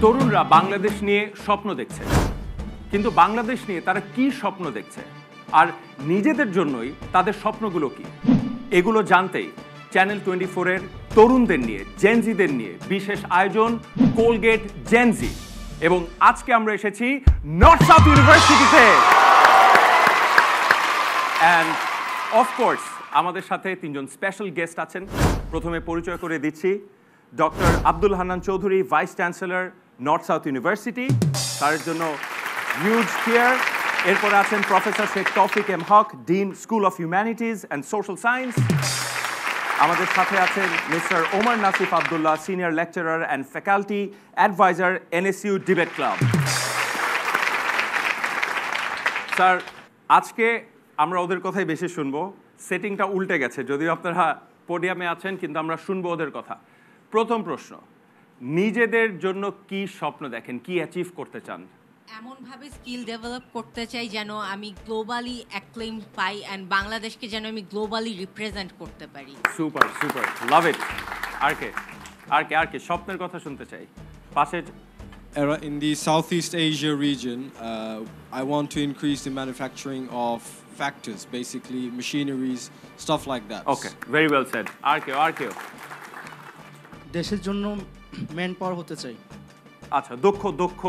তরুণরা বাংলাদেশ নিয়ে স্বপ্ন দেখছে, কিন্তু বাংলাদেশ নিয়ে তারা কি স্বপ্ন দেখছে আর নিজেদের জন্যই তাদের স্বপ্নগুলো কি, এগুলো জানতেই চ্যানেল 24-এর তরুণদের নিয়ে, জেনজিদের নিয়ে বিশেষ আয়োজন কোলগেট জেনজি। এবং আজকে আমরা এসেছি নর্থ সাউথ ইউনিভার্সিটিতে। অ্যান্ড অফকোর্স আমাদের সাথে তিনজন স্পেশাল গেস্ট আছেন। প্রথমে পরিচয় করে দিচ্ছি doctor Abdul Hannan Chowdhury, vice chancellor North South University, তার জন্য হিউজ চেয়ার। এরপরে আছেন professor Sheikh Taufiq M Haque, dean school of humanities and social science. আমাদের সাথে আছেন mister Omar Nasif Abdullah, senior lecturer and faculty advisor, NSU debate club. Sir, আজকে আমরা ওদের কথাই বেশি শুনবো। সেটিংটা উল্টে গেছে, যদিও আপনারা পোডিয়ামে আছেন, কিন্তু আমরা শুনবো ওদের কথা। প্রথম প্রশ্ন, নিজেদের জন্য কি স্বপ্ন দেখেন, কি অ্যাচিভ করতে চান? এমনভাবে স্কিল ডেভেলপ করতে চাই যেন আমি গ্লোবালি অ্যাক্লেম পাই অ্যান্ড বাংলাদেশকে যেন আমি গ্লোবালি রিপ্রেজেন্ট করতে পারি। সুপার সুপার, লাভ ইট। আর কে স্বপ্নের কথা শুনতে চাই? পাশে In the Southeast Asia region, I want to increase the manufacturing of factors, basically machineries, stuff like that. Okay, very well said. আর কেউ? দেশের জন্য ম্যান পাওয়ার হতে চাই। আচ্ছা, দক্ষ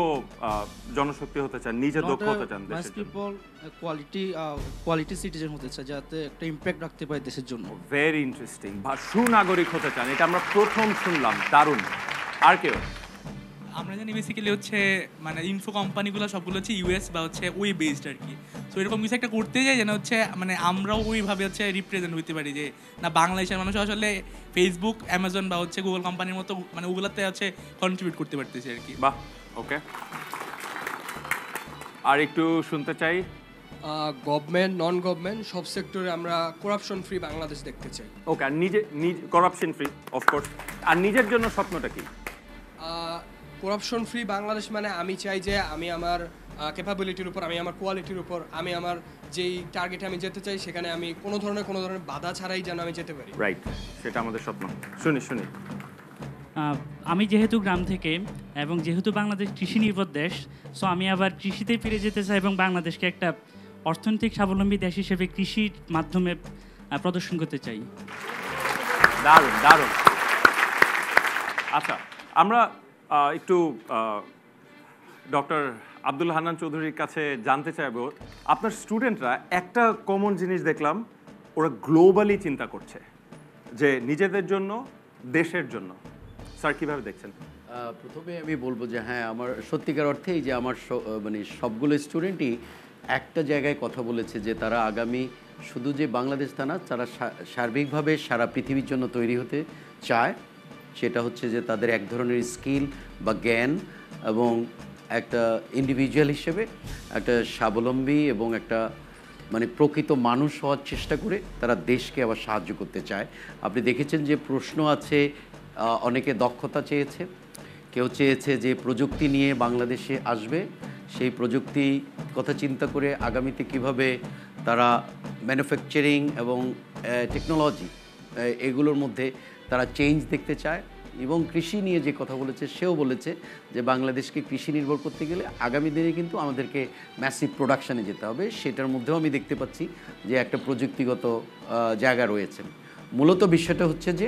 জনশক্তি হতে চান, নিজে দক্ষ হতে চান দেশের জন্য। কোয়ালিটি সিটিজেন হতে চাই, যাতে একটা ইমপ্যাক্ট রাখতে পারে দেশের জন্য। Very interesting. সুনাগরিক হতে চান, এটা আমরা প্রথম শুনলাম, দারুণ। আর কেউ? আমরা জানি বেসিক্যালি হচ্ছে মানে ইনফো কোম্পানিগুলো সবগুলো হচ্ছে ইউএস বা হচ্ছে ওয়েব বেসড আর কি। সো এরকম কিছু একটা করতে যাই যেন হচ্ছে মানে আমরাও ওইভাবে হচ্ছে রিপ্রেজেন্ট হতে পারি, যে না বাংলাদেশের মানুষ আসলে ফেসবুক, অ্যামাজন বা হচ্ছে গুগল কোম্পানির মতো মানে ওগুলোতে হচ্ছে কন্ট্রিবিউট করতে পারতেছি আর কি। বাহ, ওকে। আর একটু শুনতে চাই। গভর্নমেন্ট, নন গভর্নমেন্ট সব সেক্টরে আমরা করাপশন ফ্রি বাংলাদেশ দেখতে চাই। ওকে, আর নিজে করাপশন ফ্রি অফকোর্স। আর নিজের জন্য স্বপ্নটা কি? করাপশন ফ্রি বাংলাদেশ মানে আমি চাই যে আমি আমার ক্যাপাবিলিটির উপর, আমি আমার কোয়ালিটির উপর, আমি আমার যেই টার্গেটে আমি যেতে চাই সেখানে আমি কোনো ধরনের বাধা ছাড়াই যেন আমি যেতে পারি। রাইট, সেটা আমাদের স্বপ্ন। শুনি। আমি যেহেতু গ্রাম থেকে এবং যেহেতু বাংলাদেশ কৃষি নির্ভর দেশ, সো আমি আবার কৃষিতেই ফিরে যেতে চাই এবং বাংলাদেশকে একটা অর্থনৈতিক স্বাবলম্বী দেশ হিসেবে কৃষির মাধ্যমে প্রদর্শন করতে চাই। দারুণ। আচ্ছা, আমরা একটু ডক্টর আব্দুল হান্নান চৌধুরীর কাছে জানতে চাইব, আপনার স্টুডেন্টরা একটা কমন জিনিস দেখলাম, ওরা গ্লোবালি চিন্তা করছে, যে নিজেদের জন্য, দেশের জন্য। স্যার, কীভাবে দেখছেন? প্রথমে আমি বলবো যে হ্যাঁ, আমার সত্যিকার অর্থেই যে আমার মানে সবগুলো স্টুডেন্টই একটা জায়গায় কথা বলেছে যে তারা আগামী শুধু যে বাংলাদেশ তা না, তারা সার্বিকভাবে সারা পৃথিবীর জন্য তৈরি হতে চায়। সেটা হচ্ছে যে তাদের এক ধরনের স্কিল বা জ্ঞান এবং একটা ইন্ডিভিজুয়াল হিসেবে একটা স্বাবলম্বী এবং একটা মানে প্রকৃত মানুষ হওয়ার চেষ্টা করে তারা দেশকে আবার সাহায্য করতে চায়। আপনি দেখেছেন যে প্রশ্ন আছে, অনেকে দক্ষতা চেয়েছে, কেউ চেয়েছে যে প্রযুক্তি নিয়ে বাংলাদেশে আসবে, সেই প্রযুক্তি কথা চিন্তা করে আগামীতে কিভাবে তারা ম্যানুফ্যাকচারিং এবং টেকনোলজি এগুলোর মধ্যে তারা চেঞ্জ দেখতে চায়। এবং কৃষি নিয়ে যে কথা বলেছে, সেও বলেছে যে বাংলাদেশকে কৃষি নির্ভর করতে গেলে আগামী দিনে কিন্তু আমাদেরকে ম্যাসিভ প্রোডাকশানে যেতে হবে। সেটার মধ্যেও আমি দেখতে পাচ্ছি যে একটা প্রযুক্তিগত জায়গা রয়েছে। মূলত বিষয়টা হচ্ছে যে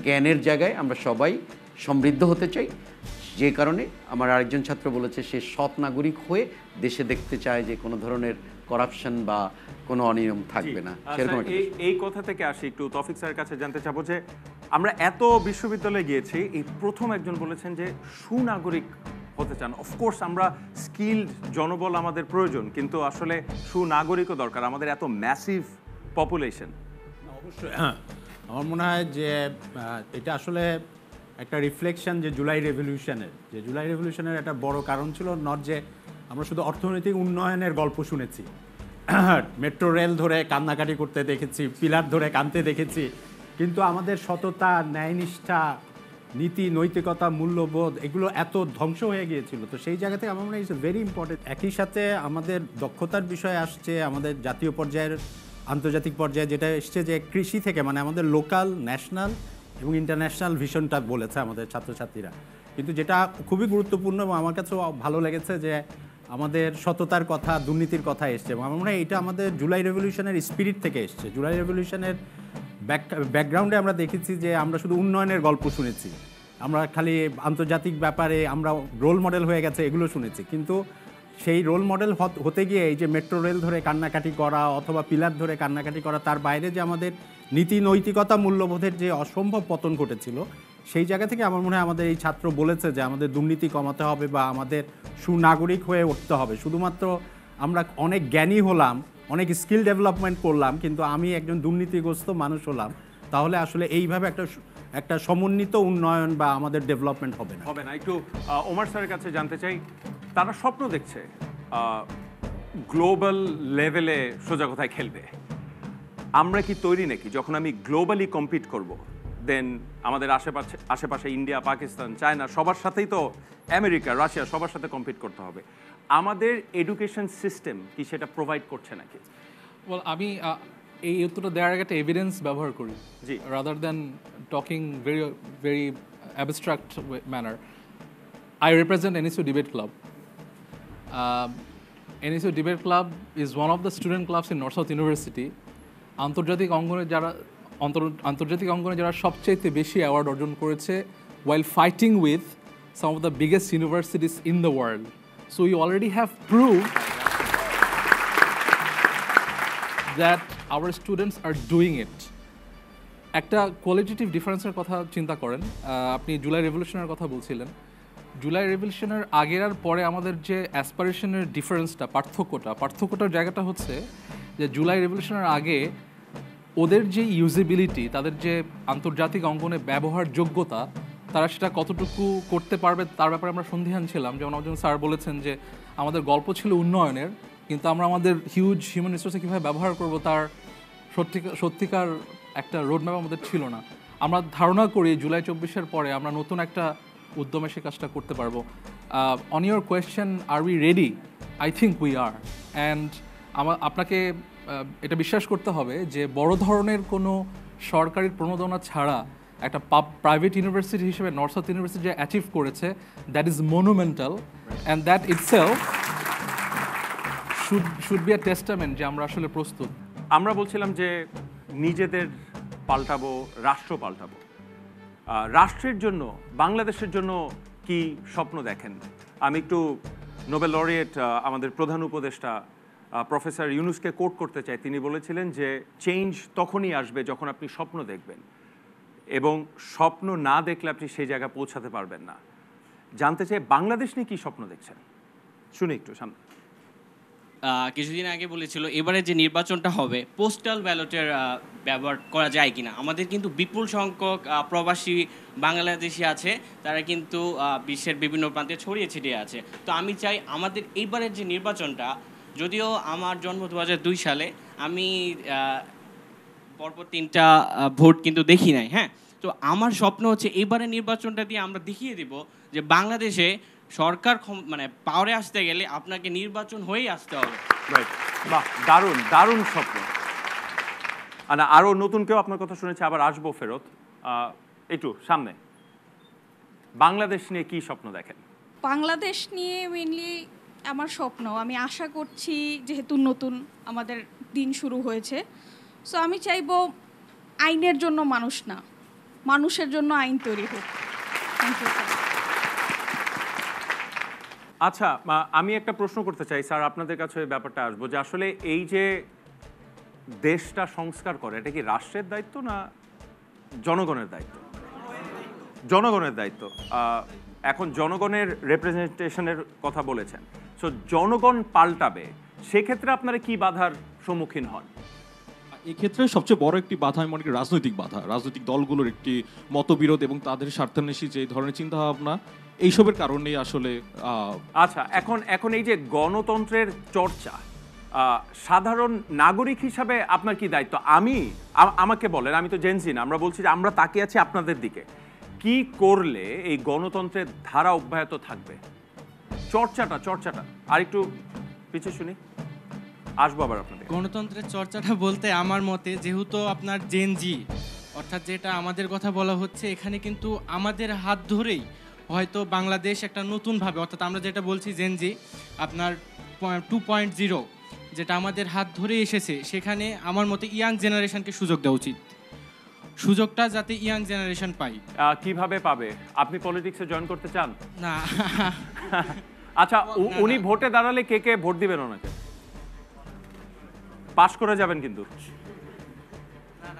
জ্ঞানের জায়গায় আমরা সবাই সমৃদ্ধ হতে চাই, যে কারণে আমার আরেকজন ছাত্র বলেছে সে সৎ নাগরিক হয়ে দেশে দেখতে চায় যে কোনো ধরনের করাপশন বা কোনো অনিয়ম থাকবে না। এই কথা থেকে আসি, একটু তৌফিক স্যারের কাছে জানতে চাবো যে আমরা এত বিশ্ববিদ্যালয়ে গিয়েছি, এই প্রথম একজন বলেছেন যে সুনাগরিক হতে চান। অফকোর্স আমরা স্কিলড জনবল আমাদের প্রয়োজন, কিন্তু আসলে সুনাগরিকও দরকার, আমাদের এত ম্যাসিভ পপুলেশন। অবশ্যই আমার মনে হয় যে এটা আসলে একটা রিফ্লেকশন যে জুলাই রেভলিউশনের একটা বড় কারণ ছিল নট যে আমরা শুধু অর্থনৈতিক উন্নয়নের গল্প শুনেছি, মেট্রো রেল ধরে কান্নাকাটি করতে দেখেছি, পিলার ধরে কাঁদতে দেখেছি, কিন্তু আমাদের সততা, ন্যায়নিষ্ঠা, নীতি, নৈতিকতা, মূল্যবোধ এগুলো এত ধ্বংস হয়ে গিয়েছিল। তো সেই জায়গা থেকে আমার মনে হয় ইটস ভেরি ইম্পর্টেন্ট। একই সাথে আমাদের দক্ষতার বিষয় আসছে, আমাদের জাতীয় পর্যায়ের, আন্তর্জাতিক পর্যায়ে যেটা এসছে যে কৃষি থেকে মানে আমাদের লোকাল, ন্যাশনাল এবং ইন্টারন্যাশনাল ভিশনটা বলেছে আমাদের ছাত্রছাত্রীরা। কিন্তু যেটা খুবই গুরুত্বপূর্ণ এবং আমার কাছেও ভালো লেগেছে যে আমাদের সততার কথা, দুর্নীতির কথা এসছে এবং আমার মনে হয় এটা আমাদের জুলাই রেভলিউশনের স্পিরিট থেকে এসছে। জুলাই রেভলিউশনের ব্যাকগ্রাউন্ডে আমরা দেখেছি যে আমরা শুধু উন্নয়নের গল্প শুনেছি, আমরা খালি আন্তর্জাতিক ব্যাপারে আমরা রোল মডেল হয়ে গেছে এগুলো শুনেছি, কিন্তু সেই রোল মডেল হতে গিয়ে এই যে মেট্রো রেল ধরে কান্নাকাটি করা অথবা পিলার ধরে কান্নাকাটি করা, তার বাইরে যে আমাদের নীতি নৈতিকতা মূল্যবোধের যে অসম্ভব পতন ঘটেছিল, সেই জায়গা থেকে আমার মনে হয় আমাদের এই ছাত্র বলেছে যে আমাদের দুর্নীতি কমাতে হবে বা আমাদের সুনাগরিক হয়ে উঠতে হবে। শুধুমাত্র আমরা অনেক জ্ঞানী হলাম, অনেক স্কিল ডেভেলপমেন্ট করলাম, কিন্তু আমি একজন দুর্নীতিগ্রস্ত মানুষ হলাম, তাহলে আসলে এইভাবে একটা সমন্বিত উন্নয়ন বা আমাদের ডেভেলপমেন্ট হবে না। একটু ওমর স্যারের কাছে জানতে চাই, তারা স্বপ্ন দেখছে গ্লোবাল লেভেলে সোজা কথায় খেলবে। আমরা কি তৈরি নাকি যখন আমি গ্লোবালি কম্পিট করব, দেন আমাদের আশেপাশে ইন্ডিয়া, পাকিস্তান, চায়না সবার সাথেই তো, আমেরিকা, রাশিয়া সবার সাথে কম্পিট করতে হবে। আমাদের এডুকেশন সিস্টেম কি সেটা প্রোভাইড করছে নাকি? আমি এই উত্তরটা দেওয়ার আগে একটা এভিডেন্স ব্যবহার করি, জি, rather than talking very abstract manner. I represent NSU Debate Club. NSU Debate Club is one of the student clubs in North South University. আন্তর্জাতিক অঙ্গনে যারা সবচেয়ে বেশি অ্যাওয়ার্ড অর্জন করেছে while fighting with some of the biggest universities in the world. So we already have proved that our students are doing it. একটা qualitative ডিফারেন্সের কথা চিন্তা করেন, আপনি জুলাই রেভলিউশনের কথা বলছিলেন। জুলাই রেভলিউশনের আগের আর পরে আমাদের যে অ্যাসপারেশনের ডিফারেন্সটা, পার্থক্যটার জায়গাটা হচ্ছে যে জুলাই রেভলিউশনের আগে ওদের যে ইউজেবিলিটি, তাদের যে আন্তর্জাতিক অঙ্গনে ব্যবহার যোগ্যতা, তারা সেটা কতটুকু করতে পারবে তার ব্যাপারে আমরা সন্দিহান ছিলাম। যেমন একজন স্যার বলেছেন যে আমাদের গল্প ছিল উন্নয়নের, কিন্তু আমরা আমাদের হিউজ হিউম্যান রিসোর্সে কীভাবে ব্যবহার করব তার সত্যিকার একটা রোডম্যাপ আমাদের ছিল না। আমরা ধারণা করি জুলাই 24-এর পরে আমরা নতুন একটা উদ্যমে সে কাজটা করতে পারবো। On your question, are we ready? I think we are. And আপনাকে এটা বিশ্বাস করতে হবে যে বড় ধরনের কোনো সরকারি প্রণোদনা ছাড়া একটা প্রাইভেট ইউনিভার্সিটি হিসেবে নর্থ সাউথ ইউনিভার্সিটি যে অ্যাচিভ করেছে, that is monumental, and that itself should be a testament যে আমরা আসলে প্রস্তুত। আমরা বলছিলাম যে নিজেদের পাল্টাবো, রাষ্ট্র পাল্টাবো। রাষ্ট্রের জন্য, বাংলাদেশের জন্য কি স্বপ্ন দেখেন? আমি একটু নোবেল লরিয়েট আমাদের প্রধান উপদেষ্টা প্রফেসর ইউনুসকে কোট করতে চাই। তিনি বলেছিলেন যে চেঞ্জ তখনই আসবে যখন আপনি স্বপ্ন দেখবেন, এবং স্বপ্ন না দেখলে আপনি সেই জায়গায় পৌঁছাতে পারবেন না। জানতে চাই বাংলাদেশ নিয়ে কী স্বপ্ন দেখছেন, শুনি একটু সামনে। কিছুদিন আগে বলেছিল এবারে যে নির্বাচনটা হবে পোস্টাল ব্যালটের ব্যবহার করা যায় কিনা। আমাদের কিন্তু বিপুল সংখ্যক প্রবাসী বাংলাদেশি আছে, তারা কিন্তু বিশ্বের বিভিন্ন প্রান্তে ছড়িয়ে ছিটিয়ে আছে। তো আমি চাই আমাদের এইবারের যে নির্বাচনটা, যদিও আমার জন্ম 2002 সালে, আমি পরপর 3টা ভোট কিন্তু দেখি নাই, হ্যাঁ। তো আমার স্বপ্ন হচ্ছে এইবারের নির্বাচনটা দিয়ে আমরা দেখিয়ে দিব যে বাংলাদেশে সরকার মানে পাওয়ারে আসতে গেলে আপনাকে নির্বাচন হয়েই আসতে হবে। বাহ, দারুণ দারুণ স্বপ্ন। আরও নতুন কেউ আপনার কথা শুনেছে, আবার আসবো ফেরত। একটু সামনে, বাংলাদেশ নিয়ে কি স্বপ্ন দেখেন? বাংলাদেশ নিয়ে মেইনলি আমার স্বপ্ন, আমি আশা করছি যেহেতু নতুন আমাদের দিন শুরু হয়েছে, সো আমি চাইবো আইনের জন্য মানুষ না, মানুষের জন্য আইন তৈরি হোক। Thank you. আচ্ছা, আমি একটা প্রশ্ন করতে চাই স্যার, আপনাদের কাছে ব্যাপারটা আসবো যে আসলে এই যে দেশটা সংস্কার করে, এটা কি রাষ্ট্রের দায়িত্ব না জনগণের দায়িত্ব? জনগণের দায়িত্ব। এখন জনগণের রিপ্রেজেন্টেশনের কথা বলেছেন, সো জনগণ পাল্টাবে, সেক্ষেত্রে আপনারা কি বাধার সম্মুখীন হন? এক্ষেত্রে সবচেয়ে বড় একটি বাধা আমি মনে করি রাজনৈতিক বাধা, রাজনৈতিক দলগুলোর একটি মতবিরোধ এবং তাদের স্বার্থান্বেষী যে ধরনের চিন্তাভাবনা, এইসবের কারণেই আসলে। আচ্ছা, এখন এই যে গণতন্ত্রের চর্চা, সাধারণ নাগরিক হিসাবে আপনার কি দায়িত্ব? আমাকে বলেন, আমি তো জেনজি না, আমরা বলছি যে আমরা তাকিয়ে আছি আপনাদের দিকে। কি করলে এই গণতন্ত্রের ধারা অব্যাহত থাকবে? চর্চাটা আর একটু পিছিয়ে শুনি, আসবো আবার আপনাদের। গণতন্ত্রের চর্চাটা বলতে আমার মতে, যেহেতু আপনার জেনজি, অর্থাৎ যেটা আমাদের কথা বলা হচ্ছে, এখানে কিন্তু আমাদের হাত ধরেই হয়তো বাংলাদেশ একটা নতুনভাবে, অর্থাৎ আমরা যেটা বলছি জেনজি আপনার 2.0, যেটা আমাদের হাত ধরে এসেছে, সেখানে আমার মতে ইয়াং জেনারেশনকে সুযোগ দেওয়া উচিত। সুযোগটা যাতে ইয়াং জেনারেশন পাই। কিভাবে পাবে? আপনি পলিটিক্সে জয়েন করতে চান? না। আচ্ছা, উনি ভোটে দাঁড়ালে কে কে ভোট দিবেন ওনাকে? পাশ করে যাবেন কিন্তু।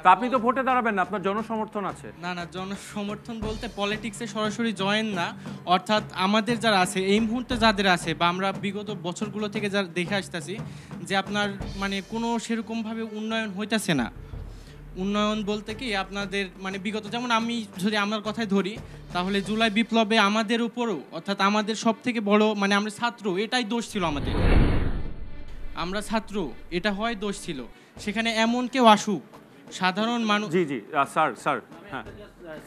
তা আপনি তো ভোটে দাঁড়াবেন না, আপনার জনসমর্থন আছে। না না, জনসমর্থন বলতে পলিটিক্সে সরাসরি জয়েন না, অর্থাৎ আমাদের যারা আছে এই মুহূর্তে যাদের আছে বা আমরা বিগত বছরগুলো থেকে যা দেখে আসতেছি যে আপনার মানে কোনো সেরকমভাবে উন্নয়ন হইতেছে না। উন্নয়ন বলতে কি আপনাদের মানে বিগত, যেমন আমি যদি আমার কথাই ধরি তাহলে জুলাই বিপ্লবে আমাদের উপরও, অর্থাৎ আমাদের সব থেকে বড় মানে আমরা ছাত্র, এটাই দোষ ছিল আমাদের। আমরা ছাত্র, এটা হয় দোষ ছিল। সেখানে এমন কেউ আসুক সাধারণ মানুষ। জি জি স্যার হ্যাঁ,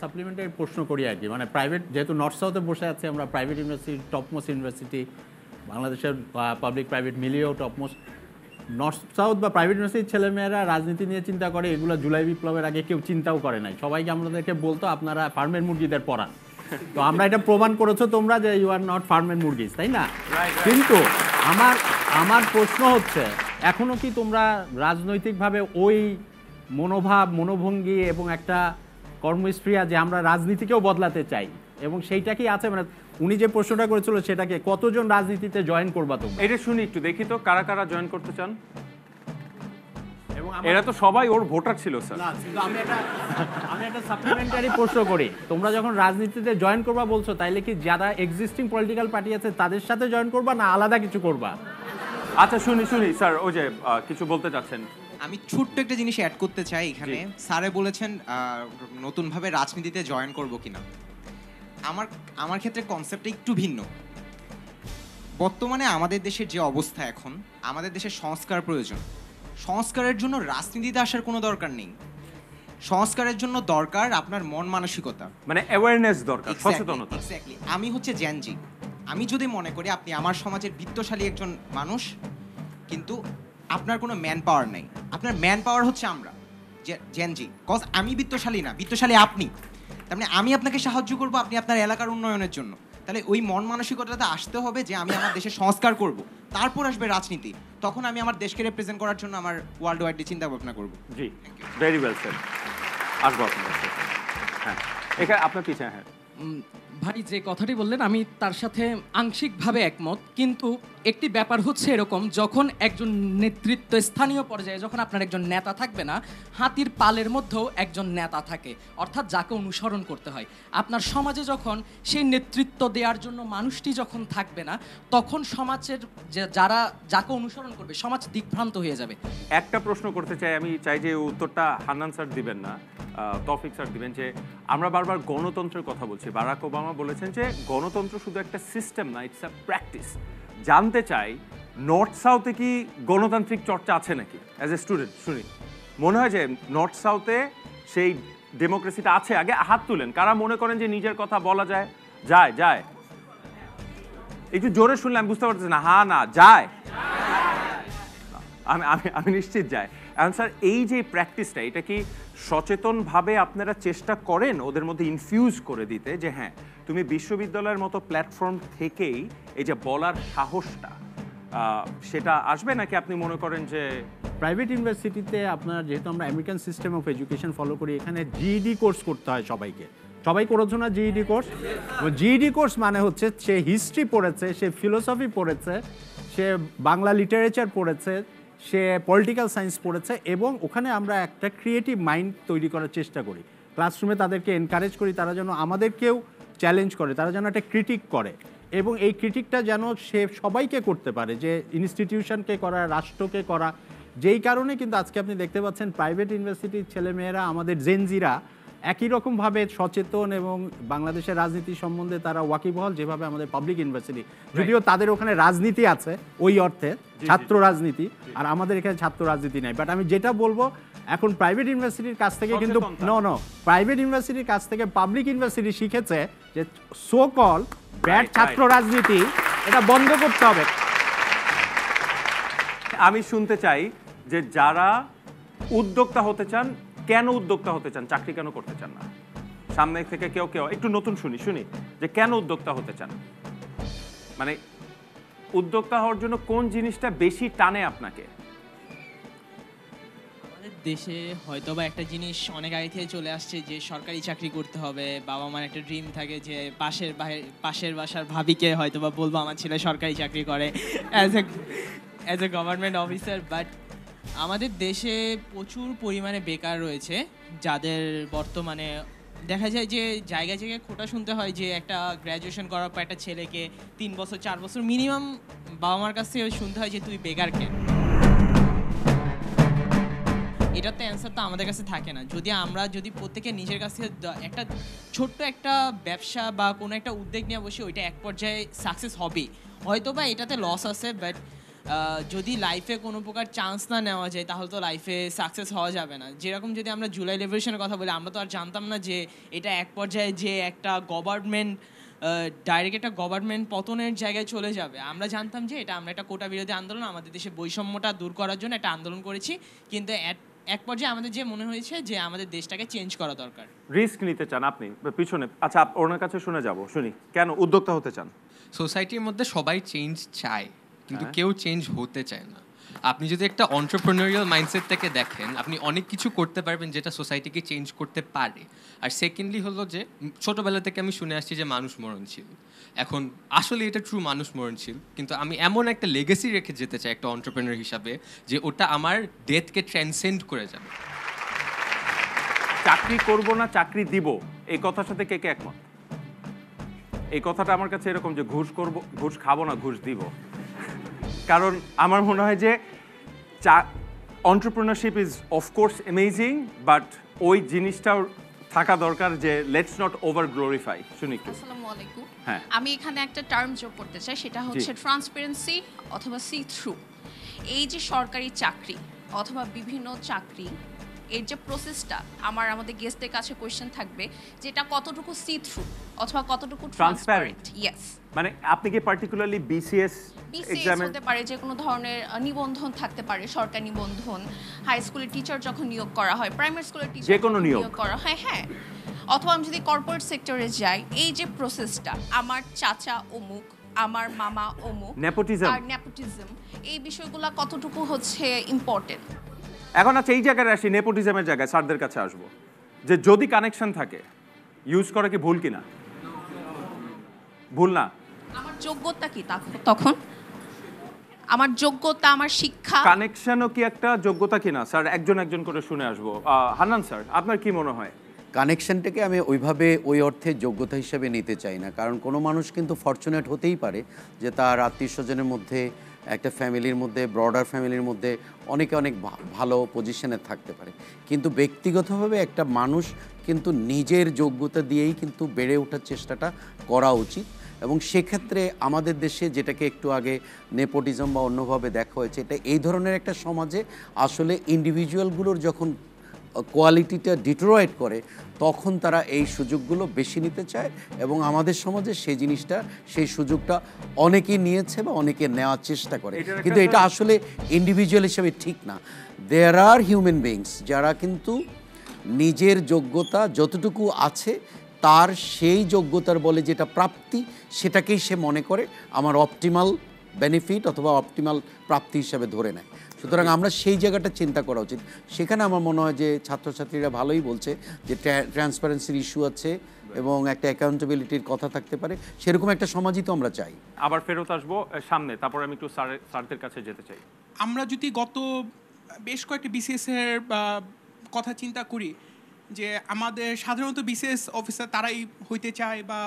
সাপ্লিমেন্টারি প্রশ্ন করি আর কি, মানে প্রাইভেট যেহেতু নর্থ সাউথে বসে আছে আমরা, প্রাইভেট ইউনিভার্সিটি টপমোস্ট ইউনিভার্সিটি বাংলাদেশের পাবলিক প্রাইভেট মিলিয়েও টপমোস্ট। নর্থ সাউথ বা প্রাইভেট ইউনিভার্সিটির ছেলেমেয়েরা রাজনীতি নিয়ে চিন্তা করে, এগুলো জুলাই বিপ্লবের আগে কেউ চিন্তাও করে নাই। সবাইকে আমাদেরকে বলতো আপনারা ফার্মের মুরগিদের পড়ান, তো আমরা এটা প্রমাণ করেছো তোমরা যে ইউ আর নট ফার্মের মুরগিজ, তাই না? কিন্তু আমার প্রশ্ন হচ্ছে, এখনো কি তোমরা রাজনৈতিকভাবে ওই মনোভাব, মনোভঙ্গি এবং একটা কর্মস্পৃহা যে আমরা রাজনীতিকেও বদলাতে চাই, এবং সেইটা কি আছে? মানে উনি যে প্রশ্নটা করেছিল সেটাকে কতজন রাজনীতিতে জয়েন করবা তোমরা? এটা শুনি একটু, দেখি তো কারা কারা জয়েন করতে চান। এরা তো সবাই ওর ভোটার ছিল স্যার। আমি একটা সাপ্লিমেন্টারি প্রশ্ন করি, তোমরা যখন রাজনীতিতে জয়েন করবা বলছো, তাইলে কি যারা এক্সিস্টিং পলিটিক্যাল পার্টি আছে তাদের সাথে জয়েন করবা না আলাদা কিছু করবা? আচ্ছা শুনি স্যার, ওই যে কিছু বলতে চাচ্ছেন। আমি ছোট্ট একটা জিনিস অ্যাড করতে চাই এখানে। স্যারে বলেছেন নতুনভাবে রাজনীতিতে জয়েন করব কিনা। আমার ক্ষেত্রে কনসেপ্টটা একটু ভিন্ন। বর্তমানে আমাদের দেশের যে অবস্থা, এখন আমাদের দেশের সংস্কার প্রয়োজন। সংস্কারের জন্য রাজনীতিতে আসার কোনো দরকার নেই। সংস্কারের জন্য দরকার আপনার মন মানসিকতা, মানে অ্যাওয়ারনেস দরকার, সচেতনতা। এক্স্যাক্টলি। আমি হচ্ছে জেনজি। আমি যদি মনে করি আপনি আমার সমাজের বিত্তশালী একজন মানুষ, কিন্তু আপনার কোনো ম্যান পাওয়ার নেই, আপনার ম্যান পাওয়ার হচ্ছে আমরা জেনজি। কজ আমি বিত্তশালী না, বিত্তশালী আপনি। তার মানে আমি আপনাকে সাহায্য করব আপনি আপনার এলাকার উন্নয়নের জন্য। তাহলে ওই মন মানসিকতাতে আসতে হবে যে আমি আমার দেশের সংস্কার করব, তারপর আসবে রাজনীতি। তখন আমি আমার দেশকে রিপ্রেজেন্ট করার জন্য আমার ওয়ার্ল্ড ওয়াইড চিন্তা ভাবনা করব। জি, ভেরি ওয়েল স্যার। আসবো আপনার কাছে। হ্যাঁ, এখানে আপনার পিছনে। হ্যাঁ ভাই, যে কথাটি বললেন আমি তার সাথে আংশিকভাবে একমত, কিন্তু একটি ব্যাপার হচ্ছে এরকম, যখন একজন নেতৃত্ব স্থানীয় পর্যায়ে যখন আপনার একজন নেতা থাকবে না, হাতির পালের মধ্যেও একজন নেতা থাকে, অর্থাৎ যাকে অনুসরণ করতে হয়। আপনার সমাজে যখন সেই নেতৃত্ব দেওয়ার জন্য মানুষটি যখন থাকবে না, তখন সমাজের যারা যাকে অনুসরণ করবে সমাজ দিকভ্রান্ত হয়ে যাবে। একটা প্রশ্ন করতে চাই, আমি চাই যে উত্তরটা হান্নান স্যার দিবেন না, তৌফিক স্যার দিবেন। যে আমরা বারবার গণতন্ত্রের কথা বলছি, বারাক ওবামা বলেছেন যে গণতন্ত্র শুধু একটা সিস্টেম না, ইটস আ প্র্যাকটিস। জানতে চাই নর্থ সাউথে কি গণতান্ত্রিক চর্চা আছে নাকি? অ্যাজ এ স্টুডেন্ট শুনি, মনে হয় যে নর্থ সাউথে সেই ডেমোক্রেসিটা আছে? আগে হাত তুলেন কারা মনে করেন যে নিজের কথা বলা যায়। যায় যায় একটু জোরে শুনলে আমি বুঝতে পারতেছি না। হ্যাঁ না যায়, আমি নিশ্চিত যায়। এখন স্যার এই যে প্র্যাকটিসটা, এটা কি সচেতনভাবে আপনারা চেষ্টা করেন ওদের মধ্যে ইনফিউজ করে দিতে যে হ্যাঁ তুমি বিশ্ববিদ্যালয়ের মতো প্ল্যাটফর্ম থেকেই এই যে বলার সাহসটা সেটা আসবে, নাকি আপনি মনে করেন যে প্রাইভেট ইউনিভার্সিটিতে আপনার, যেহেতু আমরা American system of education follow করি, এখানে জিইডি কোর্স করতে হয় সবাইকে। সবাই করেছো না জিইডি কোর্স? জিইডি কোর্স মানে হচ্ছে সে হিস্ট্রি পড়েছে, সে ফিলোসফি পড়েছে, সে বাংলা লিটারেচার পড়েছে, সে পলিটিক্যাল সায়েন্স পড়েছে, এবং ওখানে আমরা একটা ক্রিয়েটিভ মাইন্ড তৈরি করার চেষ্টা করি। ক্লাসরুমে তাদেরকে এনকারেজ করি, তারা যেন আমাদেরকেও চ্যালেঞ্জ করে, তারা যেন একটা ক্রিটিক করে, এবং এই ক্রিটিকটা যেন সে সবাইকে করতে পারে, যে ইনস্টিটিউশনকে করা, রাষ্ট্রকে করা। যেই কারণে কিন্তু আজকে আপনি দেখতে পাচ্ছেন প্রাইভেট ইউনিভার্সিটির ছেলেমেয়েরা, আমাদের জেনজিরা একই রকমভাবে সচেতন এবং বাংলাদেশের রাজনীতি সম্বন্ধে তারা ওয়াকিবহাল, যেভাবে আমাদের পাবলিক ইউনিভার্সিটি, যদিও তাদের ওখানে রাজনীতি আছে ওই অর্থে, ছাত্র রাজনীতি, আর আমাদের এখানে ছাত্র রাজনীতি নাই। বাট আমি যেটা বলবো, এখন প্রাইভেট ইউনিভার্সিটির কাছ থেকে কিন্তু প্রাইভেট ইউনিভার্সিটির কাছ থেকে পাবলিক ইউনিভার্সিটি শিখেছে যে সো কল ব্যাড ছাত্র রাজনীতি, এটা বন্ধ করতে হবে। আমি শুনতে চাই যে যারা উদ্যোক্তা হতে চান, কেন উদ্যোক্তা হতে চান, চাকরি কেন করতে চান না, সামনে থেকে কেউ কেউ একটু নতুন শুনি যে কেন উদ্যোক্তা হতে চান, মানে উদ্যোক্তা হওয়ার জন্য কোন জিনিসটা বেশি টানে আপনাকে? আমাদের দেশে হয়তো বা একটা জিনিস অনেক আগে থেকে চলে আসছে যে সরকারি চাকরি করতে হবে। বাবা মার একটা ড্রিম থাকে যে পাশের বাসার ভাবিকে হয়তো বা বলবো আমার ছেলে সরকারি চাকরি করে as a government officer. But আমাদের দেশে প্রচুর পরিমাণে বেকার রয়েছে, যাদের বর্তমানে দেখা যায় যে জায়গায় জায়গায় খোটা শুনতে হয় যে একটা গ্র্যাজুয়েশন করার পর একটা ছেলেকে 3 বছর 4 বছর মিনিমাম বাবা মার কাছ থেকে শুনতে হয় যে তুই বেকার কেন। এটার তো অ্যান্সার তো আমাদের কাছে থাকে না। যদি প্রত্যেকে নিজের কাছ থেকে একটা ছোট্ট একটা ব্যবসা বা কোনো একটা উদ্যোগ নিয়ে বসে ওইটা এক পর্যায়ে সাকসেস হবে, হয়তো বা এটাতে লস আছে, বাট যদি লাইফে কোনো প্রকার চান্স না নেওয়া যায় তাহলে তো লাইফে সাকসেস হওয়া যাবে না। যেরকম যদি আমরা জুলাই রেভলিউশনের কথা বলি, আমরা তো আর জানতাম না যে এটা এক পর্যায়ে যে একটা গভর্নমেন্ট ডাইরেক্ট একটা গভর্নমেন্ট পতনের জায়গায় চলে যাবে। আমরা জানতাম যে আমরা একটা কোটা বিরোধী আন্দোলন, আমাদের দেশে বৈষম্যটা দূর করার জন্য একটা আন্দোলন করেছি, কিন্তু এক পর্যায়ে আমাদের যে মনে হয়েছে যে আমাদের দেশটাকে চেঞ্জ করা দরকার। রিস্ক নিতে চান আপনি পিছনে? আচ্ছা, ওনার কাছে শুনি কেন উদ্যোক্তা হতে চান? সোসাইটির মধ্যে সবাই চেঞ্জ চায়, কিন্তু কেউ চেঞ্জ হতে চায় না। আপনি যদি একটা এন্টারপ্রেনিউরিয়াল মাইন্ডসেট থেকে দেখেন, আপনি অনেক কিছু করতে পারবেন যেটা সোসাইটিকে চেঞ্জ করতে পারে। আর সেকেন্ডলি হলো যে ছোটোবেলা থেকে আমি শুনে আসছি যে মানুষ মরণশীল। এখন আসলে এটা ট্রু, মানুষ মরণশীল, কিন্তু আমি এমন একটা লেগেসি রেখে যেতে চাই একটা এন্টারপ্রেনিউর হিসাবে যে ওটা আমার ডেথকে ট্রান্সেন্ড করে যাবে। চাকরি করব না চাকরি দিব, এই কথার সাথে কে কে একমত? এই কথাটা আমার কাছে এরকম যে ঘুষ খাবো না, ঘুষ দিব। কারণ আমার মনে হয় যে entrepreneurship is of course amazing, but ওই জিনিসটাও থাকা দরকার যে লেটস নট ওভার গ্লোরিফাই। শুনি একটু। আসসালামু আলাইকুম। হ্যাঁ, আমি এখানে একটা টার্ম যোগ করতে চাই, সেটা হচ্ছে ট্রান্সপারেন্সি অথবা সি থ্রু। এই যে সরকারি চাকরি অথবা বিভিন্ন চাকরি, এর যে প্রসেসটা আমাদের গেস্টদের কাছে কোয়েশ্চেন থাকবে যে এটা কতটুকু সি থ্রু অথবা কতটুকু ট্রান্সপারেন্ট। ইয়েস, মানে আপনি কি পার্টিকুলারলি বিসিএস এক্সামে হতে পারে, যে কোনো ধরনের নিবন্ধন থাকতে পারে, সরকারি নিবন্ধন, হাই স্কুলের টিচার যখন নিয়োগ করা হয়, প্রাইমারি স্কুলের টিচার যে কোনো নিয়োগ করা হয়, হ্যাঁ, অথবা আমি যদি কর্পোরেট সেক্টরে যাই, এই যে প্রসেসটা, আমার চাচা অমুক, আমার মামা অমুক, আর নেপোটিজম, এই বিষয়গুলো কতটুকু হচ্ছে ইম্পর্টেন্ট। এখন আচ্ছা, এই জায়গায় আসি, নেপোটিজমের জায়গায় স্যারদের কাছে আসবো, যে যদি কানেকশন থাকে ইউজ করা কি ভুল কিনা? ভুল না? আমার যোগ্যতা কি তখন? আমার যোগ্যতা, আমার শিক্ষা। কানেকশনও কি একটা যোগ্যতা কিনা? স্যার একজন করে শুনে আসবো। হান্নান স্যার, আপনার কি মনে হয়? কানেকশনটাকে আমি ওইভাবে ওই অর্থে যোগ্যতা হিসেবে নিতে চাই না, কারণ কোনো মানুষ কিন্তু ফরচুনেট হতেই পারে যে তার আত্মীয় স্বজনের মধ্যে, একটা ফ্যামিলির মধ্যে, ব্রডার ফ্যামিলির মধ্যে অনেক ভালো পজিশনে থাকতে পারে, কিন্তু ব্যক্তিগতভাবে একটা মানুষ কিন্তু নিজের যোগ্যতা দিয়েই কিন্তু বেড়ে ওঠার চেষ্টাটা করা উচিত। এবং সেক্ষেত্রে আমাদের দেশে যেটাকে একটু আগে নেপোটিজম বা অন্যভাবে দেখা হয়েছে, এটা এই ধরনের একটা সমাজে আসলে ইন্ডিভিজুয়ালগুলোর যখন কোয়ালিটিটা ডিটোরয়েট করে তখন তারা এই সুযোগগুলো বেশি নিতে চায়, এবং আমাদের সমাজে সেই সুযোগটা অনেকেই নিয়েছে বা অনেকে নেওয়ার চেষ্টা করে, কিন্তু এটা আসলে ইন্ডিভিজুয়াল হিসেবে ঠিক না। দেয়ার আর হিউম্যান বিইংস যারা কিন্তু নিজের যোগ্যতা যতটুকু আছে তার সেই যোগ্যতার বলে যেটা প্রাপ্তি সেটাকেই সে মনে করে আমার অপটিমাল বেনিফিট অথবা অপটিমাল প্রাপ্তি হিসাবে ধরে নেয়। সুতরাং আমরা সেই জায়গাটা চিন্তা করা উচিত। সেখানে আমার মনে হয় যে ছাত্রছাত্রীরা ভালোই বলছে যে ট্রান্সপারেন্সির ইস্যু আছে এবং একটা অ্যাকাউন্টেবিলিটির কথা থাকতে পারে, সেরকম একটা সমাজই তো আমরা চাই। আবার ফেরত আসবো সামনে, তারপর আমি একটু স্যারদের কাছে যেতে চাই। আমরা যদি গত বেশ কয়েকটি বিসিএস এর কথা চিন্তা করি, যে আমাদের সাধারণত বিসিএস অফিসার তারাই হইতে চায় বা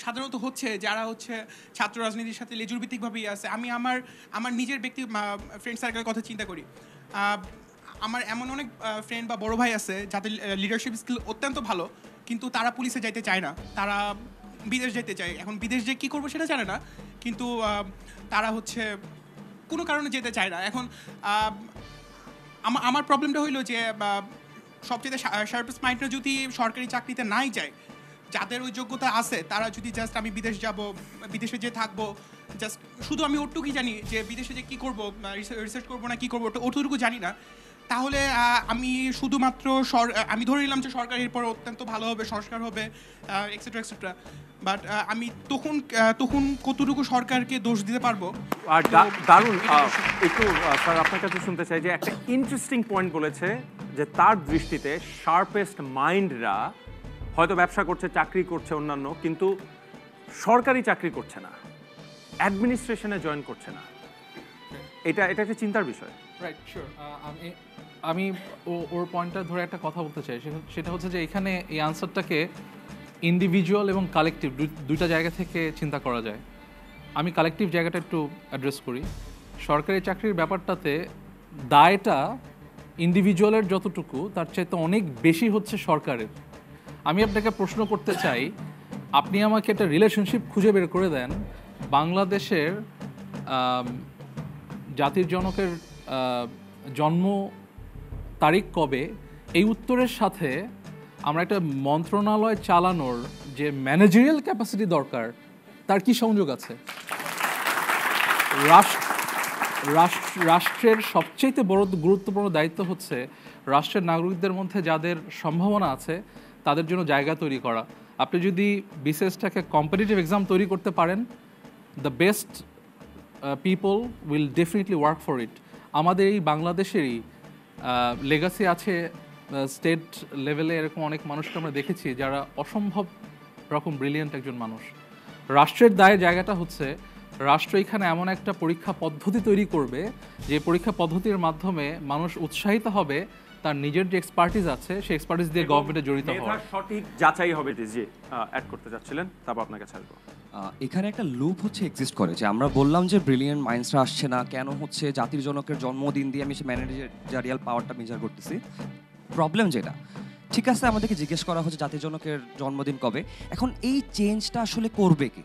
সাধারণত হচ্ছে যারা হচ্ছে ছাত্র রাজনীতির সাথে লেজুরভিত্তিকভাবেই আছে। আমি আমার নিজের ব্যক্তি ফ্রেন্ড সার্কেলের কথা চিন্তা করি, আমার এমন অনেক ফ্রেন্ড বা বড় ভাই আছে যাদের লিডারশিপ স্কিল অত্যন্ত ভালো, কিন্তু তারা পুলিশে যাইতে চায় না, তারা বিদেশ যেতে চায়। এখন বিদেশ যে কী করবো সেটা জানে না, কিন্তু তারা হচ্ছে কোনো কারণে যেতে চায় না। এখন আমার প্রবলেমটা হইলো যে সবচেয়ে শার্পেস্ট মাইন্ডরা যদি সরকারি চাকরিতে নাই যায়, যাদের ওই যোগ্যতা আছে তারা যদি জাস্ট আমি বিদেশ যাব, বিদেশে যে থাকবো, জাস্ট শুধু আমি ওটুকুই জানি যে বিদেশে যে কী করবো, রিসার্চ করবো না কী করবো ওটুকু জানি না, তাহলে আমি শুধুমাত্র আমি ধরে নিলাম যে সরকার এরপর অত্যন্ত ভালো হবে, সংস্কার হবে, এক্সেট্রা এক্সেট্রা, বাট আমি তখন কতটুকু সরকারকে দোষ দিতে পারবো? আর দারুণ একটু স্যার আপনার কাছে শুনতে চাই যে একটা ইন্টারেস্টিং পয়েন্ট বলেছে যে তার দৃষ্টিতে শার্পেস্ট মাইন্ডরা হয়তো ব্যবসা করছে, চাকরি করছে অন্যান্য, কিন্তু সরকারি চাকরি করছে না, অ্যাডমিনিস্ট্রেশনে জয়েন করছে না। এটা একটা চিন্তার বিষয়। Right, sure. আমি ওর পয়েন্টটা ধরে একটা কথা বলতে চাই, সেটা হচ্ছে যে এখানে এই আনসারটাকে ইন্ডিভিজুয়াল এবং কালেকটিভ দুইটা জায়গা থেকে চিন্তা করা যায়। আমি কালেকটিভ জায়গাটা একটু অ্যাড্রেস করি। সরকারি চাকরির ব্যাপারটাতে দায়টা ইন্ডিভিজুয়ালের যতটুকু তার চাইতে অনেক বেশি হচ্ছে সরকারের। আমি আপনাকে প্রশ্ন করতে চাই, আপনি আমাকে একটা রিলেশনশিপ খুঁজে বের করে দেন বাংলাদেশের জাতির জনকের জন্ম তারিখ কবে, এই উত্তরের সাথে আমরা একটা মন্ত্রণালয় চালানোর যে ম্যানেজারিয়াল ক্যাপাসিটি দরকার তার কি সংযোগ আছে? রাষ্ট্রের সবচেয়ে বড় গুরুত্বপূর্ণ দায়িত্ব হচ্ছে রাষ্ট্রের নাগরিকদের মধ্যে যাদের সম্ভাবনা আছে তাদের জন্য জায়গা তৈরি করা। আপনি যদি বিসিএসটাকে কম্পিটিটিভ এক্সাম তৈরি করতে পারেন, the best people will definitely work for it. আমাদের এই বাংলাদেশেরই লেগাসি আছে স্টেট লেভেলে, এরকম অনেক মানুষকে আমরা দেখেছি যারা অসম্ভব রকম ব্রিলিয়েন্ট একজন মানুষ। রাষ্ট্রের দায়ের জায়গাটা হচ্ছে রাষ্ট্র এখানে এমন একটা পরীক্ষা পদ্ধতি তৈরি করবে যে পরীক্ষা পদ্ধতির মাধ্যমে মানুষ উৎসাহিত হবে তার নিজের যে এক্সপার্টিস আছে সেই এক্সপার্টিস দিয়ে গভর্নমেন্টে জড়িত হওয়া। সঠিক যাচাই হবে। জি অ্যাড করতে যাচ্ছিলেন, তারপর আপনাকে ছাড়বো। এখানে একটা লুপ হচ্ছে এক্সিস্ট করে যে আমরা বললাম যে ব্রিলিয়েন্ট মাইন্ডসরা আসছে না কেন, হচ্ছে জাতির জনকের জন্মদিন দিয়ে আমি সে ম্যানেজারিয়াল পাওয়ারটা মেজার করতেছি। প্রবলেম যেটা, ঠিক আছে, আমাদেরকে জিজ্ঞেস করা হচ্ছে জাতির জনকের জন্মদিন কবে, এখন এই চেঞ্জটা আসলে করবে কি?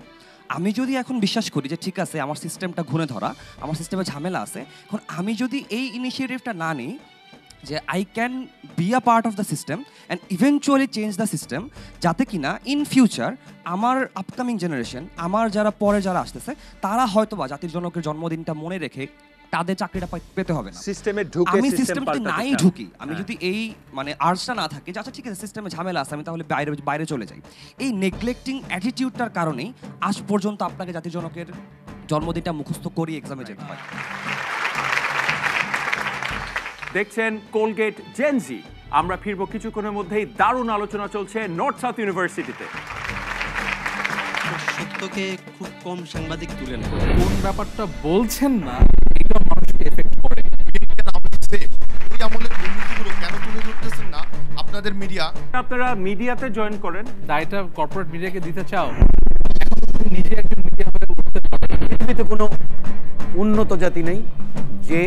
আমি যদি এখন বিশ্বাস করি যে ঠিক আছে আমার সিস্টেমটা ঘুরে ধরা, আমার সিস্টেমে ঝামেলা আছে, এখন আমি যদি এই ইনিশিয়েটিভটা না নিই যে I can be a part of the system and eventually change the system, যাতে কিনা ইন ফিউচার আমার আপকামিং জেনারেশন, আমার যারা পরে যারা আসতেছে, তারা হয়তো বা জাতির জনকের জন্মদিনটা মনে রেখে তাদের চাকরিটা পেতে হবে না। সিস্টেমে ঢুকে আমি সিস্টেমে যদি নাই ঢুকি, আমি যদি এই মানে আর্টসটা না থাকে যে আচ্ছা ঠিক আছে সিস্টেমে ঝামেলা আছে, আমি তাহলে বাইরে চলে যাই, এই নেগলেক্টিং অ্যাটিটিউডটার কারণেই আজ পর্যন্ত আপনাকে জাতির জনকের জন্মদিনটা মুখস্থ করি এক্সামে যেতে হয়। দেখছেন কোলগেট জেনজি। আমরা ফিরবো কিছুক্ষণের মধ্যেই। দারুণ আলোচনা চলছে নর্থ সাউথ ইউনিভার্সিটিতে। সত্যকে খুব কম সাংবাদিক তুলে নেয়। কোন ব্যাপারটা বলছেন না এটা মানুষকে এফেক্ট করে। ওই আমলের দুর্নীতিগুলো কেন তুলে ধরতেছেন না আপনাদের মিডিয়া? আপনারা মিডিয়াতে জয়েন করেন, দায়টা কর্পোরেট মিডিয়াকে দিতে চাও? এখন তুমি নিজে একজন মিডিয়া হয়ে উঠতে পারো। পৃথিবীতে কোনো উন্নত জাতি নেই যে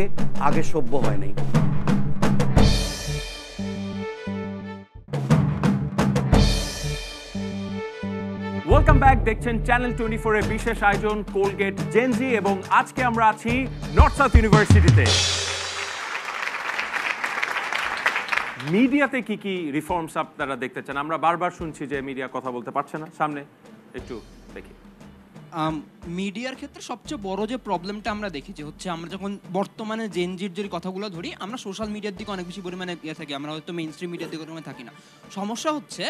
আগে সভ্য হয় নাই। Welcome back. দেখছেন চ্যানেল 24 এর বিশেষ আয়োজন কোলগেট জেনজি, এবং আজকে আমরা আছি নর্থ সাউথ ইউনিভার্সিটিতে। মিডিয়াতে কি কি রিফর্মস আপনারা দেখতে চান? আমরা বারবার শুনছি যে মিডিয়া কথা বলতে পারছে না। সামনে একটু দেখি। মিডিয়ার ক্ষেত্রে সবচেয়ে বড় যে প্রবলেমটা আমরা দেখি যে হচ্ছে আমরা যখন বর্তমানে জেনজির যে কথাগুলো ধরি, আমরা সোশ্যাল মিডিয়ার দিকে অনেক বেশি পরিমাণে থাকি, আমরা হয়তো মেইন স্ট্রিম মিডিয়ার দিকে থাকি না। সমস্যা হচ্ছে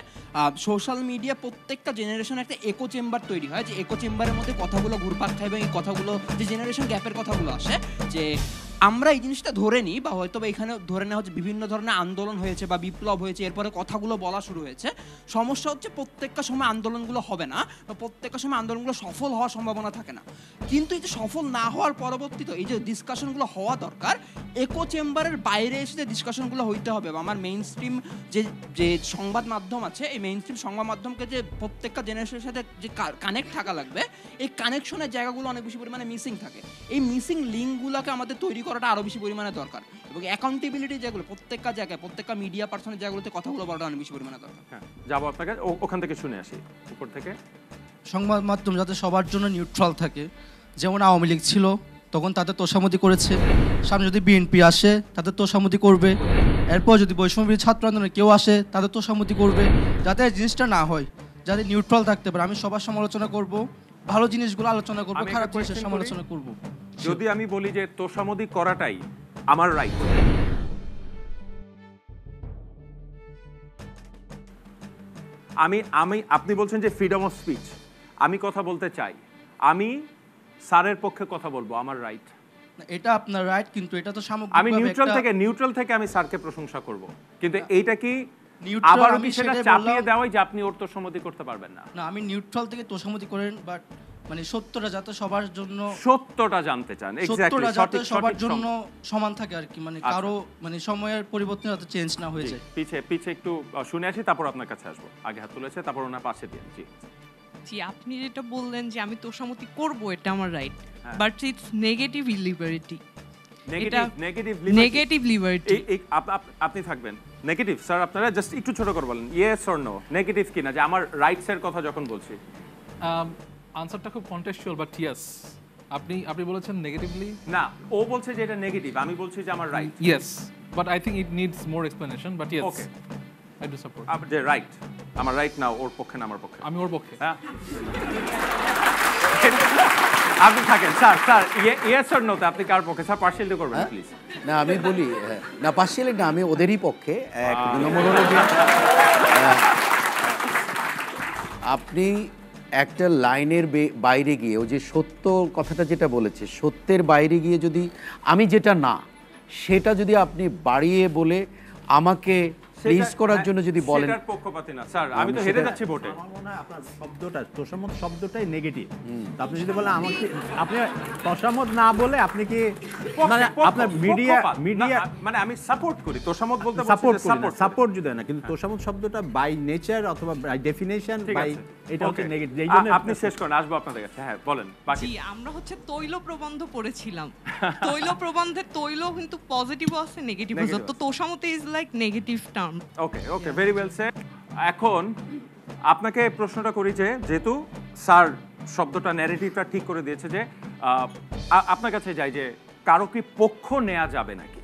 সোশ্যাল মিডিয়া প্রত্যেকটা জেনারেশন একটা একো চেম্বার তৈরি হয়, যে একো চেম্বারের মধ্যে কথাগুলো ঘুরপাক খায় এবং এই কথাগুলো যে জেনারেশন গ্যাপের কথাগুলো আসে, যে আমরা এই জিনিসটা ধরে নিই বা হয়তো বা এখানে ধরে নেওয়া হচ্ছে বিভিন্ন ধরনের আন্দোলন হয়েছে বা বিপ্লব হয়েছে, এরপরে কথাগুলো বলা শুরু হয়েছে। সমস্যা হচ্ছে প্রত্যেকটা সময় আন্দোলনগুলো হবে না বা প্রত্যেকটা সময় আন্দোলনগুলো সফল হওয়ার সম্ভাবনা থাকে না। কিন্তু এই যে সফল না হওয়ার পরবর্তীতে এই যে ডিসকাশনগুলো হওয়া দরকার, একো চেম্বারের বাইরে এসে যে ডিসকাশনগুলো হইতে হবে, বা আমার মেইন স্ট্রিম যে সংবাদ মাধ্যম আছে, এই মেইন স্ট্রিম সংবাদ মাধ্যমকে যে প্রত্যেকটা জেনারেশনের সাথে যে কানেক্ট থাকা লাগবে, এই কানেকশনের জায়গাগুলো অনেক বেশি পরিমাণে মিসিং থাকে। এই মিসিং লিঙ্কগুলোকে আমাদের তৈরি করাটা আরো বেশি পরিমাণে দরকার, এবং অ্যাকাউন্টেবিলিটি যেগুলো প্রত্যেকটা জায়গায় প্রত্যেকটা মিডিয়া পার্সনের জায়গাগুলোতে কথাগুলো বলাটা অনেক বেশি পরিমাণে দরকার। হ্যাঁ, যাবো আপনাকে ওখান থেকে শুনে আসি উপর থেকে। সংবাদ মাধ্যম যাতে সবার জন্য নিউট্রাল থাকে, যেমন আওয়ামী লীগ ছিল তখন তাদের তোষামতি করেছে, সামনে যদি বিএনপি আসে তাদের তোষামতি করবে, এরপর যদি বৈষম্যবিরোধী ছাত্র আন্দোলনে কেউ আসে তাদের তোষামতি করবে, যাতে জিনিসটা না হয়, যাতে নিউট্রাল থাকতে পারে। আমি সবার সমালোচনা করব, ভালো জিনিসগুলো আলোচনা করব, খারাপ জিনিসের সমালোচনা করব। যদি আমি বলি যে তোষামতি করাটাই আমার রাইট, আপনি বলছেন যে ফ্রিডম অফ স্পিচ, আমি কথা বলতে চাই, আমি স্যারের পক্ষে কথা বলবো, আমার রাইট। এটা আপনার রাইট, কিন্তু এটা তো সামগ্রিকভাবে আমি নিউট্রাল থেকে আমি স্যারকে প্রশংসা করব, কিন্তু এইটা কি Neutral আবার আমি কি সেটা সেটাই চাপিয়ে বললাম। দেওয়াই যে আপনি ওর তোষামতি করতে পারবেন না? না, আমি নিউট্রাল থেকে তোষামতি করেন, বাট মানে সত্যটা যাতে সবার জন্য, সত্যটা জানতে চান, এক্স্যাক্টলি সত্যটা যাতে সবার জন্য সঠিক সমান থাকে আর কি, মানে কারো মানে সময়ের পরিবর্তন যাতে চেঞ্জ না হয়ে যায়। পিছে একটু শুনে আসি, তারপর আপনার কাছে আসবো। আগে হাত তুলেছে, তারপর ওনার পাশে দিয়ে। জি জি, আপনি যেটা বললেন যে আমি তোষামতি করব, এটা আমার রাইট, হ্যাঁ। But it's negative liberty. Negative liberty আপনি থাকবেন নেগেটিভ। স্যার আপনারা জাস্ট একটু ছোট করে বলেন, ইয়েস অর নো, নেগেটিভ কিনা, যে আমার রাইটস এর কথা যখন বলছি। আনসারটা খুব কন্টেক্সচুয়াল, বাট ইয়েস, আপনি বলেছেন নেগেটিভলি। না, ও বলছে যে এটা নেগেটিভ, আমি বলছি যে আমার right. Yes, but I think it needs more explanation, but yes, okay, I do support. যে রাইট আমার রাইট না, ওর পক্ষে না আমার পক্ষে? আমি ওর পক্ষে। হ্যাঁ, আপনি থাকেন স্যার। ইয়েস অর নোতে আপনি কার পক্ষে? স্যার পার্সিয়ালি করবেন প্লিজ। না, আমি বলি না, পার্সিয়ালি না, আমি ওদেরই পক্ষে। এক নম্বর হলো যে আপনি একটা লাইনের বাইরে গিয়ে, ও যে সত্য কথাটা যেটা বলেছে, সত্যের বাইরে গিয়ে যদি আমি যেটা না সেটা যদি আপনি বাড়িয়ে বলে আমাকে প্লিজ করার জন্য যদি বলেন, সেটার পক্ষপাতী না স্যার, আমি তো হেরে যাচ্ছি ভোটে। আমার মনে হয় আপনার শব্দটা, তোষামত শব্দটাই নেগেটিভ। আপনি যদি বলেন আমাকে, আপনি তোষামত না বলে আপনি কি মানে আপনার মিডিয়া মানে আমি সাপোর্ট করি, তোষামত বলতে সাপোর্ট যদি না, কিন্তু তোষামত শব্দটা বাই নেচার অথবা বাই ডেফিনেশন বাই, এটা হচ্ছে নেগেটিভ। আপনি শেষ করেন, আসবো আপনাদের কাছে। হ্যাঁ বলেন। জি, আমরা হচ্ছে তৈল প্রবন্ধ পড়েছিলাম। তৈল প্রবন্ধের তৈল কিন্তু পজিটিভও আছে, নেগেটিভও আছে, তো তোষামতি is like negative term. Okay, very well said. এখন আপনাকে প্রশ্নটা করি যে, যেহেতু স্যার শব্দটা ন্যারেটিভটা ঠিক করে দিয়েছে, যে আপনার কাছে যাই যে কারো কি পক্ষ নেওয়া যাবে নাকি?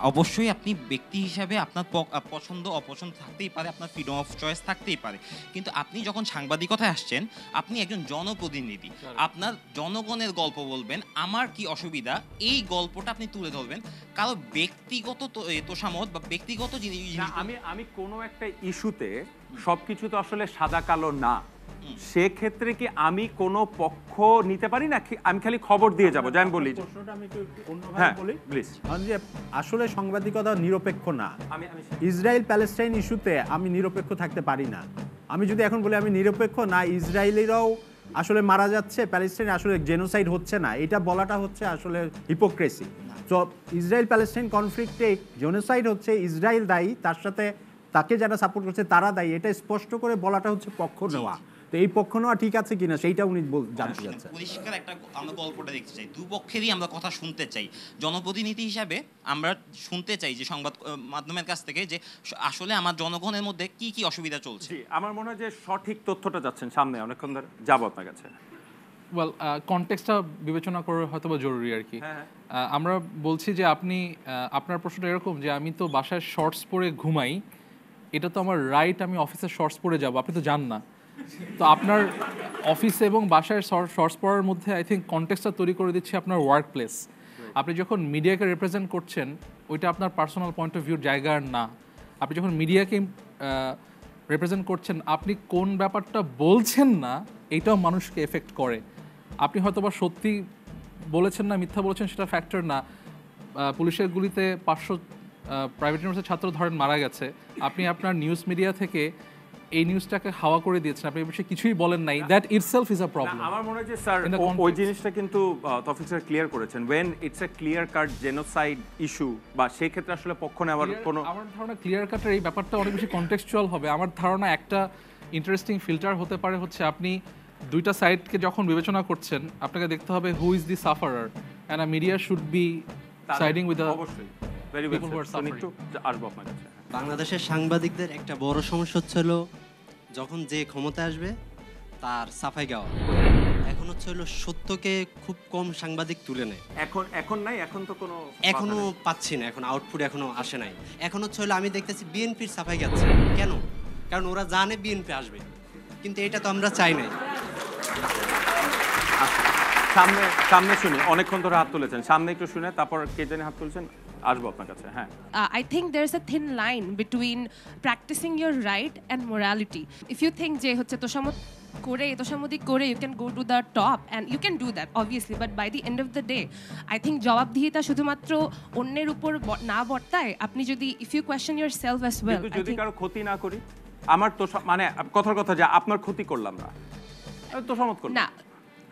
অবশ্যই আপনি ব্যক্তি হিসাবে আপনার পছন্দ অপছন্দ থাকতেই পারে, আপনার ফ্রিডম অফ চয়েস থাকতেই পারে, কিন্তু আপনি যখন সাংবাদিকতায় আসছেন, আপনি একজন জনপ্রতিনিধি, আপনার জনগণের গল্প বলবেন, আমার কি অসুবিধা এই গল্পটা আপনি তুলে ধরবেন। কারো ব্যক্তিগত তোষামত বা ব্যক্তিগত জিনিস, আমি কোনো একটা ইস্যুতে সবকিছু তো আসলে সাদা কালো না, সেক্ষেত্রে কি আমি কোনো পক্ষ নিতে পারি না? আমি খালি খবর দিয়ে যাবো, যে আমি বলি প্রশ্নটা আমি একটু অন্যভাবে বলি প্লিজ। যে আসলে সাংবাদিকতা নিরপেক্ষ না। ইসরায়েল প্যালেস্টাইন ইস্যুতে আমি নিরপেক্ষ থাকতে পারি না। আমি যদি এখন বলি আমি নিরপেক্ষ না, ইসরায়েলিরাও আসলে মারা যাচ্ছে, প্যালেস্টাইন আসলে জেনোসাইড হচ্ছে না, এটা বলাটা হচ্ছে আসলে হিপোক্রেসি। তো ইসরায়েল প্যালেস্টাইন কনফ্লিক্টে জেনোসাইড হচ্ছে, ইসরায়েল দায়ী, তার সাথে তাকে যারা সাপোর্ট করছে তারা দায়ী, এটা স্পষ্ট করে বলাটা হচ্ছে পক্ষ নেওয়া। তো এই পক্ষ নেওয়া ঠিক আছে কিনা সেইটা উনি জানতে চাচ্ছেন। পরিষ্কার একটা আমরা গল্পটা দেখতে চাই, দুপক্ষেরই আমরা কথা শুনতে চাই। জনপ্রতিনিধি হিসাবে আমরা শুনতে চাই যে সংবাদ মাধ্যমের কাছ থেকে, যে আসলে আমার জনগণের মধ্যে কি কি অসুবিধা চলছে। আমার মনে হয় যে সঠিক তথ্যটা যাচ্ছেন সামনে, অনেকক্ষণ ধরে যাবো আপনার কাছে। ওয়েল, কনটেক্সটটা বিবেচনা করে হয়তো বা জরুরি আর কি। আমরা বলছি যে আপনি, আপনার প্রশ্নটা এরকম যে আমি তো বাসায় শর্টস পরে ঘুমাই, এটা তো আমার রাইট, আমি অফিসে শর্টস পরে যাব, আপনি তো জান না। তো আপনার অফিসে এবং বাসায় শর্টস পরার মধ্যে আই থিঙ্ক কনটেক্সটটা তৈরি করে দিচ্ছে আপনার ওয়ার্ক প্লেস। আপনি যখন মিডিয়াকে রিপ্রেজেন্ট করছেন, ওইটা আপনার পার্সোনাল পয়েন্ট অফ ভিউর জায়গার না। আপনি যখন মিডিয়াকে রিপ্রেজেন্ট করছেন, আপনি কোন ব্যাপারটা বলছেন না এইটাও মানুষকে এফেক্ট করে। আপনি হয়তো বা সত্যি বলেছেন না, মিথ্যা বলেছেন, সেটা ফ্যাক্টর না। পুলিশের গুলিতে 500 প্রাইভেট ইউনিভার্সিটির ছাত্র ধরেন মারা গেছে, আপনি আপনার নিউজ মিডিয়া থেকে এই নিউজটাকে হাওয়া করে দিয়েছেন, আপনি এই বিষয়ে কিছুই বলেন নাই, that itself is a problem. আমার মনে হয় যে স্যার ওই জিনিসটা কিন্তু তৌফিক স্যার ক্লিয়ার করেছেন, when it's a clear cut genocide issue, বা সেই ক্ষেত্রে আসলে পক্ষ নেওয়ার কোনো, আমার ধারণা ক্লিয়ার কাটের এই ব্যাপারটা অনেক বেশি কনটেক্সচুয়াল হবে। আমার ধারণা একটা ইন্টারেস্টিং ফিল্টার হতে পারে হচ্ছে, আপনি দুইটা সাইডকে যখন বিবেচনা করছেন, আপনাকে দেখতে হবে who is the sufferer, and a media should be siding with the অবশ্যই ভেরি ওয়েল একটু আসবো আপনার কাছে। বাংলাদেশের সাংবাদিকদের একটা বড় সমস্যা হচ্ছিল, যখন যে ক্ষমতা আসবে তার সাফাই গাওয়া। এখন হচ্ছে হলো সত্যকে খুব কম সাংবাদিক তুলে নেয়। এখন নাই, এখন তো কোনো এখনো পাচ্ছি না, এখন আউটপুট এখনো আসে নাই। এখন হচ্ছে হলো আমি দেখতেছি বিএনপির সাফাই গাচ্ছে। কেন? কারণ ওরা জানে বিএনপি আসবে, কিন্তু এটা তো আমরা চাই নাই। সামনে শুনি, অনেকক্ষণ ধরে হাত তুলেছেন, সামনে একটু শুনে, তারপর কে জানি হাত তুলছেন। আসবো আপনার কাছে। হ্যাঁ, I think there's a thin line between practicing your right and morality. If you think যে হচ্ছে তোষামোদি করে you can go to the top and you can do that obviously, but by the end of the day I think জবাবদিহিতা শুধুমাত্র অন্যের উপর না বর্তায়, আপনি যদি if you question yourself as well, কিন্তু যদি কারো ক্ষতি না করি, আমার তো মানে কথার কথা যে আপনার ক্ষতি করলাম না, তোষামত করলাম না,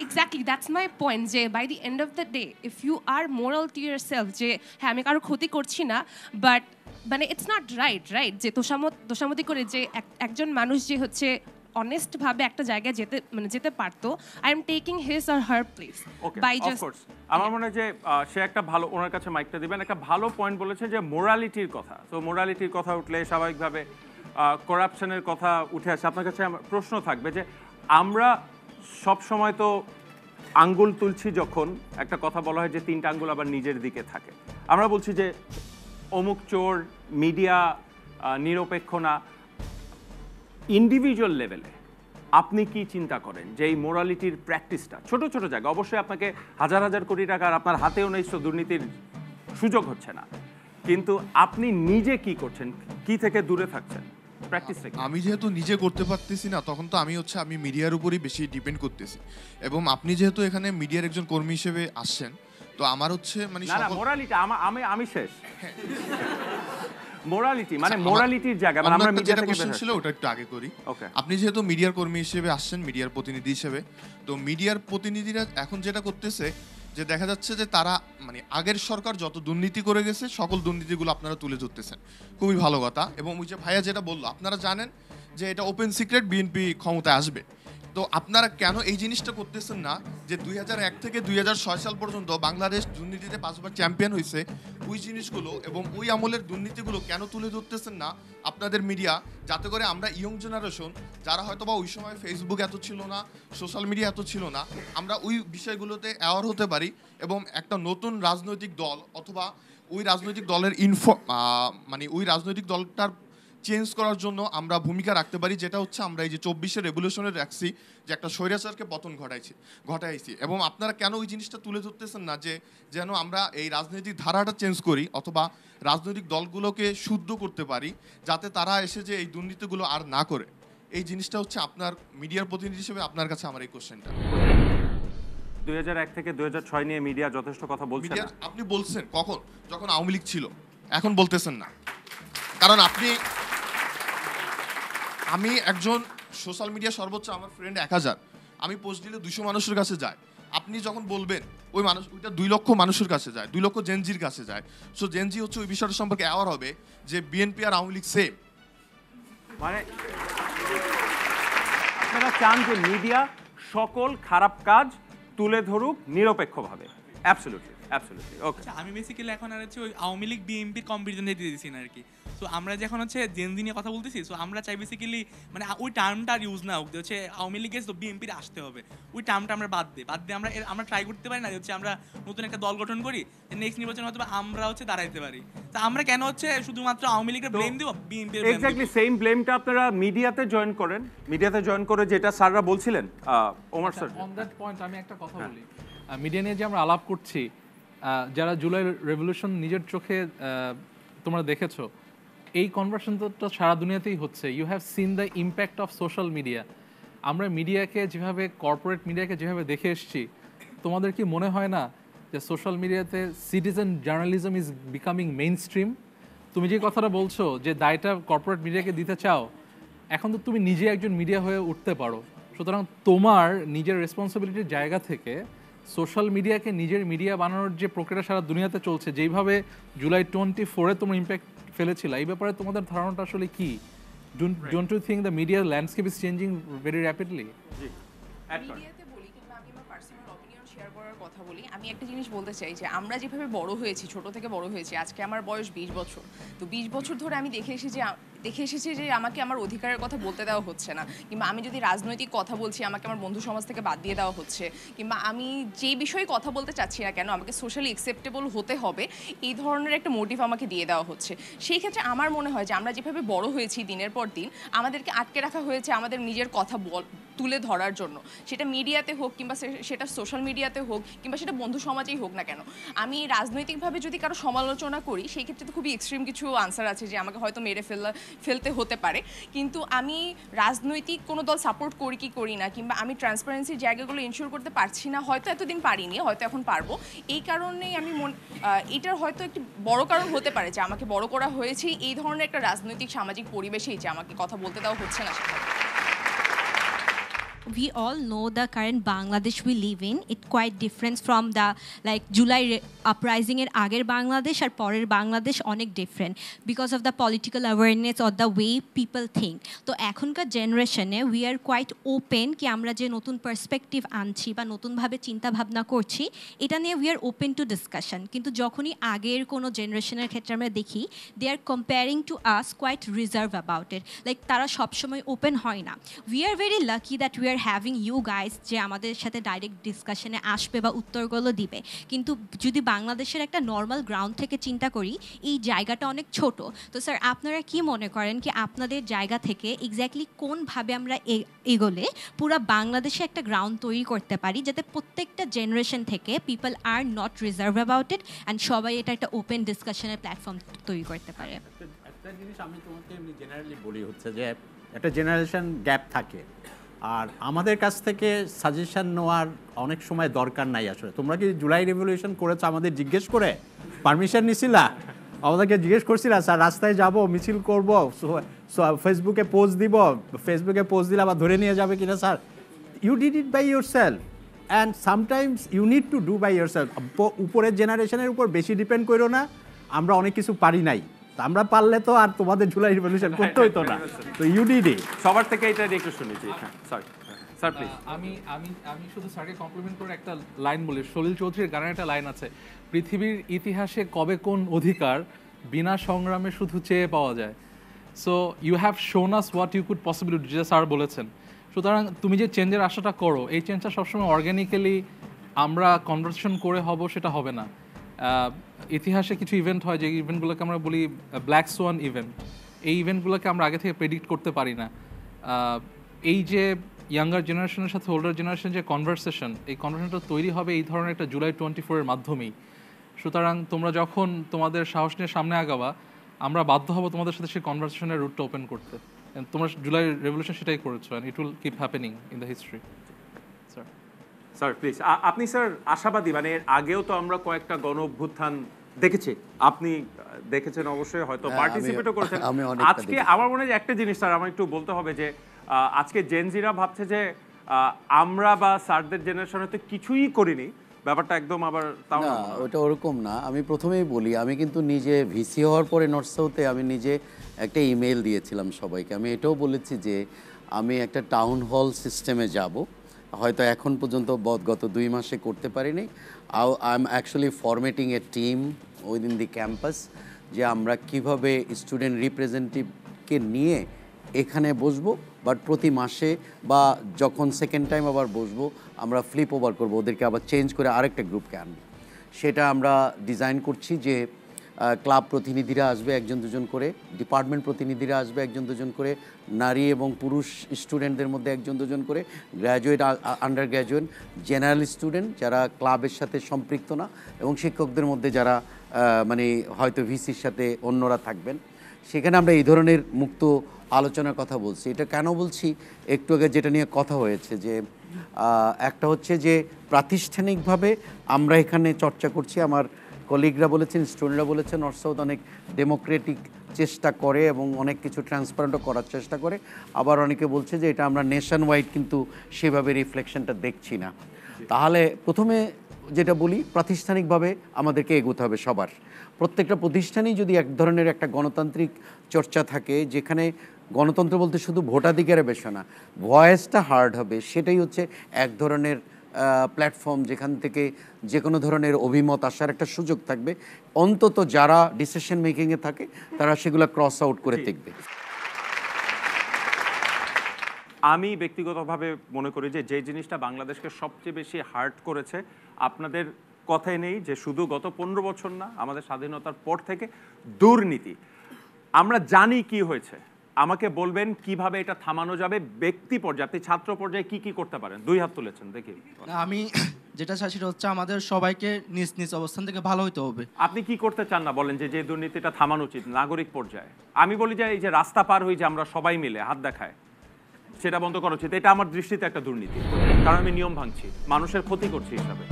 exactly that's my point, যে by the end of the day if you are moral to yourself যে হ্যাঁ আমি কারো ক্ষতি করছি না, বাট মানে ইটস নট রাইট যে তোষামতি করে যে একজন মানুষ যে হচ্ছে অনেস্ট ভাবে একটা জায়গায় যেতে পারতো, I am taking his or her place by just. আমার মনে হয় যে সে একটা ভালো, ওনার কাছে মাইকটা দিবেন, একটা ভালো পয়েন্ট বলেছেন যে মোরালিটির কথা। তো মোরালিটির কথা উঠলে স্বাভাবিকভাবে করাপশনের কথা উঠে আসে। আপনার কাছে আমার প্রশ্ন থাকবে যে আমরা সব সময় তো আঙ্গুল তুলছি, যখন একটা কথা বলা হয় যে 3টা আঙ্গুল আবার নিজের দিকে থাকে, আমরা বলছি যে অমুক চোর, মিডিয়া নিরপেক্ষ না। ইন্ডিভিজুয়াল লেভেলে আপনি কি চিন্তা করেন যে এই মোরালিটির প্র্যাকটিসটা ছোট ছোট জায়গা, অবশ্যই আপনাকে হাজার হাজার কোটি টাকার আপনার হাতেও নেই, দুর্নীতির সুযোগ হচ্ছে না, কিন্তু আপনি নিজে কি করছেন, কি থেকে দূরে থাকছেন, প্র্যাকটিসটা? আমি যেহেতু নিজে করতে পারতেছি না, তখন তো আমি মিডিয়ার উপরই বেশি ডিপেন্ড করতেছি। এবং আপনি যেহেতু এখানে মিডিয়ার একজন কর্মী হিসেবে আসছেন, তো আমার হচ্ছে মানে মোরালিটি আমি শেষ মোরালিটি মানে মোরালিটির জায়গা, মানে আমরা মিডিয়া থেকে কোশ্চেন ছিল ওটা একটু আগে করি। আপনি যেহেতু মিডিয়ার কর্মী হিসেবে আসছেন, মিডিয়ার প্রতিনিধি হিসেবে, তো মিডিয়ার প্রতিনিধিরা এখন যেটা করতেছে যে দেখা যাচ্ছে যে তারা মানে আগের সরকার যত দুর্নীতি করে গেছে সকল দুর্নীতিগুলো আপনারা তুলে ধরতেছেন, খুবই ভালো কথা। এবং ওই যে ভাইয়া যেটা বললো, আপনারা জানেন যে এটা ওপেন সিক্রেট বিএনপি ক্ষমতায় আসবে, তো আপনারা কেন এই জিনিসটা করতেছেন না যে 2001 থেকে 2006 সাল পর্যন্ত বাংলাদেশ দুর্নীতিতে 5বার চ্যাম্পিয়ন হয়েছে, ওই জিনিসগুলো এবং ওই আমলের দুর্নীতিগুলো কেন তুলে ধরতেছেন না আপনাদের মিডিয়া, যাতে করে আমরা ইয়ং জেনারেশন যারা হয়তো বা ওই সময় ফেসবুক এত ছিল না, সোশ্যাল মিডিয়া এত ছিল না, আমরা ওই বিষয়গুলোতে অ্যাওয়ার হতে পারি এবং একটা নতুন রাজনৈতিক দল অথবা ওই রাজনৈতিক দলের মানে ওই রাজনৈতিক দলটার চেঞ্জ করার জন্য আমরা ভূমিকা রাখতে পারি, যেটা হচ্ছে আমরা এই যে 24-এর রেভলিউশনে রাখছি যে একটা স্বৈরাচারকে পতন ঘটাইছি। এবং আপনারা কেন ওই জিনিসটা তুলে ধরতেছেন না যে যেন আমরা এই রাজনৈতিক ধারাটা চেঞ্জ করি অথবা রাজনৈতিক দলগুলোকে শুদ্ধ করতে পারি, যাতে তারা এসে যে এই দুর্নীতিগুলো আর না করে। এই জিনিসটা হচ্ছে আপনার মিডিয়ার প্রতিনিধি হিসেবে আপনার কাছে আমার এই কোশ্চেনটা। 2001 থেকে 2006 নিয়ে মিডিয়া যথেষ্ট কথা বলছেন। আপনি বলছেন কখন, যখন আওয়ামী লীগ ছিল, এখন বলতেছেন না। কারণ আমি একজন সোশ্যাল মিডিয়া সর্বোচ্চ আমার ফ্রেন্ড 1000, আমি পোস্ট দিলে 200 মানুষের কাছে যায়। আপনি যখন বলবেন ওই মানুষ ওইটা 2 লক্ষ মানুষের কাছে যায়, 2 লক্ষ জেনজির কাছে যায়। সো জেনজি হচ্ছে ওই বিষয়টা সম্পর্কে অ্যাওয়ার হবে যে বিএনপি আর আওয়ামী লীগ সেম। মানে আপনারা চান যে মিডিয়া সকল খারাপ কাজ তুলে ধরুক নিরপেক্ষভাবে। অ্যাবসলিউটলি ওকে। আমি বেসিক্যালি এখন আর হচ্ছে ওই আওয়ামী লীগ বিএনপির কম্পারিজন দিতে দিচ্ছি না আর কি। সো আমরা যখন হচ্ছে জেনজি নিয়ে কথা বলতেছি, সো আমরা চাই বেসিক্যালি মানে ওই টার্মটা আর ইউজ না হোক যে হচ্ছে আওয়ামী লীগের তো বিএনপির আসতে হবে, ওই টার্মটা আমরা বাদ দিয়ে আমরা ট্রাই করতে পারি না যে হচ্ছে আমরা নতুন একটা দল গঠন করি, নেক্সট নির্বাচন হয়তো আমরা হচ্ছে দাঁড়াইতে পারি। তা আমরা কেন হচ্ছে শুধুমাত্র আওয়ামী লীগের ব্লেম দিব, বিএনপির এক্স্যাক্টলি সেম ব্লেমটা আপনারা মিডিয়াতে জয়েন করেন, মিডিয়াতে জয়েন করে যেটা স্যাররা বলছিলেন। Omar sir, on that point আমি একটা কথা বলি। মিডিয়া নিয়ে যে আমরা আলাপ করছি, যারা জুলাই রেভলিউশন নিজের চোখে তোমরা দেখেছো, এই কনভারসেশনটা সারা দুনিয়াতেই হচ্ছে। You have seen the impact of social media. আমরা মিডিয়াকে যেভাবে, কর্পোরেট মিডিয়াকে যেভাবে দেখে এসেছি, তোমাদের কি মনে হয় না যে সোশ্যাল মিডিয়াতে citizen journalism is becoming main stream? তুমি যে কথাটা বলছো যে দায়টা কর্পোরেট মিডিয়াকে দিতে চাও, এখন তো তুমি নিজে একজন মিডিয়া হয়ে উঠতে পারো। সুতরাং তোমার নিজের রেসপন্সিবিলিটির জায়গা থেকে সোশ্যাল মিডিয়াকে নিজের মিডিয়া বানানোর যে প্রক্রিয়া সারা দুনিয়াতে চলছে, যেইভাবে জুলাই 24-এ তোমরা ইম্প্যাক্ট ফেলেছিল, এই ব্যাপারে তোমাদের ধারণাটা আসলে কি? Don't you think the media landscape is changing very rapidly? কথা বলি, আমি একটা জিনিস বলতে চাই যে আমরা যেভাবে বড় হয়েছি, ছোট থেকে বড় হয়েছি, আজকে আমার বয়স 20 বছর, তো 20 বছর ধরে আমি দেখে এসেছি যে আমাকে আমার অধিকারের কথা বলতে দেওয়া হচ্ছে না, কিংবা আমি যদি রাজনৈতিক কথা বলছি আমাকে আমার বন্ধু সমাজ থেকে বাদ দিয়ে দেওয়া হচ্ছে, কিংবা আমি যে বিষয়ে কথা বলতে চাচ্ছি না কেন আমাকে সোশ্যালি অ্যাকসেপ্টেবল হতে হবে, এই ধরনের একটা মোটিভ আমাকে দিয়ে দেওয়া হচ্ছে। সেই ক্ষেত্রে আমার মনে হয় যে আমরা যেভাবে বড় হয়েছি দিনের পর দিন, আমাদেরকে আটকে রাখা হয়েছে আমাদের নিজের কথা তুলে ধরার জন্য, সেটা মিডিয়াতে হোক কিংবা সেটা সোশ্যাল মিডিয়াতে হোক কিংবা সেটা বন্ধু সমাজেই হোক না কেন। আমি রাজনৈতিকভাবে যদি কারো সমালোচনা করি সেই ক্ষেত্রে তো খুবই এক্সট্রিম কিছু আনসার আছে যে আমাকে হয়তো মেরে ফেলতে হতে পারে, কিন্তু আমি রাজনৈতিক কোনো দল সাপোর্ট করি কি করি না কিংবা আমি ট্রান্সপারেন্সির জায়গাগুলো ইনশিওর করতে পারছি না, হয়তো এতদিন পারিনি, হয়তো এখন পারবো। এই কারণেই আমি এটার হয়তো একটি বড় কারণ হতে পারে যে আমাকে বড় করা হয়েছে এই ধরনের একটা রাজনৈতিক সামাজিক পরিবেশেই, যে আমাকে কথা বলতে দেওয়া হচ্ছে না সেখানে। We all know the current Bangladesh we live in. It quite different from the like July uprising এর আগের বাংলাদেশ আর পরের বাংলাদেশ অনেক different because of the political awareness or the way people think. তো এখনকার জেনারেশনে উই আর কোয়াইট ওপেন কি আমরা যে নতুন পার্সপেক্টিভ আনছি বা নতুনভাবে চিন্তা ভাবনা করছি এটা নিয়ে we are open to discussion. কিন্তু যখনই আগের কোনো জেনারেশনের ক্ষেত্রে আমরা দেখি they are comparing to us quite reserved about it, like তারা সবসময় ওপেন হয় না। We are very lucky that we are having you guys যে আমাদের সাথে ডাইরেক্ট ডিসকাশনে আসবে বা উত্তরগুলো দিবে। কিন্তু যদি বাংলাদেশের একটা নর্মাল গ্রাউন্ড থেকে চিন্তা করি এই জায়গাটা অনেক ছোট। তো স্যার আপনারা কি মনে করেন কি আপনাদের জায়গা থেকে এক্স্যাক্টলি কোনভাবে আমরা এগোলে পুরো বাংলাদেশে একটা গ্রাউন্ড তৈরি করতে পারি যাতে প্রত্যেকটা জেনারেশন থেকে people are not reserve about it and সবাই এটা একটা ওপেন ডিসকাশনের প্ল্যাটফর্ম তৈরি করতে পারে? একটা জিনিস আমি তোমাকে এমনি জেনারেলি বলি হচ্ছে যে একটা জেনারেশন গ্যাপ থাকে, আর আমাদের কাছ থেকে সাজেশন নেওয়ার অনেক সময় দরকার নাই। আসলে তোমরা কি জুলাই রেভলিউশন করেছো আমাদের জিজ্ঞেস করে পারমিশন নিছিলা? আমাদেরকে জিজ্ঞেস করছিলা স্যার রাস্তায় যাব মিছিল করব ফেসবুকে পোস্ট দিব, ফেসবুকে পোস্ট দিলে আবার ধরে নিয়ে যাবে কিনা sir? You did it by yourself and sometimes you need to do by yourself. উপরের জেনারেশনের উপর বেশি ডিপেন্ড করো না, আমরা অনেক কিছু পারি নাই, আমরা পারলে তো আর তোমাদের জুলাই রিভলিউশন করতে হইতো না। তো ইউ ডিড ইট। সবার থেকে এটা একটু শুনেছি। Sorry sir please. আমি শুধু স্যারকে কমপ্লিমেন্ট করে একটা লাইন বলি। সলিল চৌধুরীর গানের একটা লাইন আছে, পৃথিবীর ইতিহাসে কবে কোন অধিকার বিনা সংগ্রামে শুধু চেয়ে পাওয়া যায়। So you have shown us what you could possibly do, যেটা স্যার বলেছেন। সুতরাং তুমি যে চেঞ্জের আশাটা করো এই চেঞ্জটা সবসময় অর্গ্যানিক্যালি আমরা কনভারসেশন করে হব সেটা হবে না। ইতিহাসে কিছু ইভেন্ট হয় যে ইভেন্টগুলোকে আমরা বলি ব্ল্যাক সোয়ান ইভেন্ট, এই ইভেন্টগুলোকে আমরা আগে থেকে প্রেডিক্ট করতে পারি না। এই যে ইয়াঙ্গার জেনারেশনের সাথে ওল্ডার জেনারেশন যে কনভারসেশন, এই কনভারসেশনটা তৈরি হবে এই ধরনের একটা জুলাই 24-এর মাধ্যমেই। সুতরাং তোমরা যখন তোমাদের সাহস নিয়ে সামনে আগাবা আমরা বাধ্য হব তোমাদের সাথে সেই কনভারসেশনের রুটটা ওপেন করতে। তোমরা জুলাই রেভলিউশন সেটাই করেছো, and it will keep happening in the history. Sir sir please. আপনি স্যার আশাবাদী, মানে এর আগেও তো আমরা কয়েকটা গণ অভ্যুত্থান দেখেছি, আপনি দেখেছেন অবশ্যই, হয়তো পার্টিসিপেটও করেছেন। আজকে আমার মনে হয় একটা জিনিস স্যার আমার একটু বলতে হবে যে আজকে জেনজিরা ভাবছে যে আমরা বা স্যারদের জেনারেশন হয়তো কিছুই করিনি, ব্যাপারটা একদম আবার তাও না, ওটা ওরকম না। আমি প্রথমেই বলি আমি কিন্তু নিজে ভিসি হওয়ার পরে নর্থ সাউথে আমি নিজে একটা ইমেল দিয়েছিলাম সবাইকে। আমি এটাও বলেছি যে আমি একটা টাউন হল সিস্টেমে যাব, হয়তো এখন পর্যন্ত গত 2 মাসে করতে পারিনি। I am actually formatting A team within the campus, যে আমরা কিভাবে স্টুডেন্ট রিপ্রেজেন্টেটিভকে নিয়ে এখানে বসবো, বাট প্রতি মাসে বা যখন সেকেন্ড টাইম আবার বসবো আমরা ফ্লিপ ওভার করবো, ওদেরকে আবার চেঞ্জ করে আরেকটা গ্রুপকে আনবো। সেটা আমরা ডিজাইন করছি যে ক্লাব প্রতিনিধিরা আসবে 1-2 করে, ডিপার্টমেন্ট প্রতিনিধিরা আসবে 1-2 করে, নারী এবং পুরুষ স্টুডেন্টদের মধ্যে 1-2 করে, graduate, under graduate, general student যারা ক্লাবের সাথে সম্পৃক্ত না, এবং শিক্ষকদের মধ্যে যারা মানে হয়তো ভিসির সাথে অন্যরা থাকবেন। সেখানে আমরা এই ধরনের মুক্ত আলোচনার কথা বলছি। এটা কেন বলছি, একটু আগে যেটা নিয়ে কথা হয়েছে যে একটা হচ্ছে যে প্রাতিষ্ঠানিকভাবে আমরা এখানে চর্চা করছি, আমার কলিগরা বলেছেন, স্টুডেন্টরা বলেছেন নর্থ সাউথ অনেক ডেমোক্রেটিক চেষ্টা করে এবং অনেক কিছু ট্রান্সপারেন্টও করার চেষ্টা করে। আবার অনেকে বলছে যে এটা আমরা নেশন ওয়াইড কিন্তু সেভাবে রিফ্লেকশনটা দেখছি না। তাহলে প্রথমে যেটা বলি, প্রাতিষ্ঠানিকভাবে আমাদেরকে এগোতে হবে সবার। প্রত্যেকটা প্রতিষ্ঠানেই যদি এক ধরনের একটা গণতান্ত্রিক চর্চা থাকে, যেখানে গণতন্ত্র বলতে শুধু ভোটাধিকারের বিষয় না, ভয়েসটা হার্ড হবে, সেটাই হচ্ছে এক ধরনের প্ল্যাটফর্ম যেখান থেকে যে কোনো ধরনের অভিমত আসার একটা সুযোগ থাকবে। অন্তত যারা ডিসিশন মেকিংয়ে থাকে তারা সেগুলো ক্রস আউট করে দেখবে। আমি ব্যক্তিগতভাবে মনে করি যে যে জিনিসটা বাংলাদেশকে সবচেয়ে বেশি হার্ট করেছে, আপনাদের কথাই নেই যে শুধু গত 15 বছর না, আমাদের স্বাধীনতার পর থেকে দুর্নীতি। আমরা জানি কি হয়েছে, আমাকে বলবেন কিভাবে এটা থামানো যাবে ব্যক্তি পর্যায়ে, আপনি ছাত্র পর্যায়ে কি কি করতে পারেন? 2 হাত তুলেছেন, দেখি। আমি যেটা চাই সেটা হচ্ছে আমাদের সবাইকে নিজ নিজ অবস্থান থেকে ভালো হতে হবে। আপনি কি করতে চান না বলেন, যে দুর্নীতিটা থামানো উচিত নাগরিক পর্যায়ে? আমি বলি যে এই যে রাস্তা পার হই যে আমরা সবাই মিলে হাত দেখায়, সেটা বন্ধ করা উচিত। এটা আমার দৃষ্টিতে একটা দুর্নীতি, কারণ আমি নিয়ম ভাঙছি, মানুষের ক্ষতি করছি হিসাবে।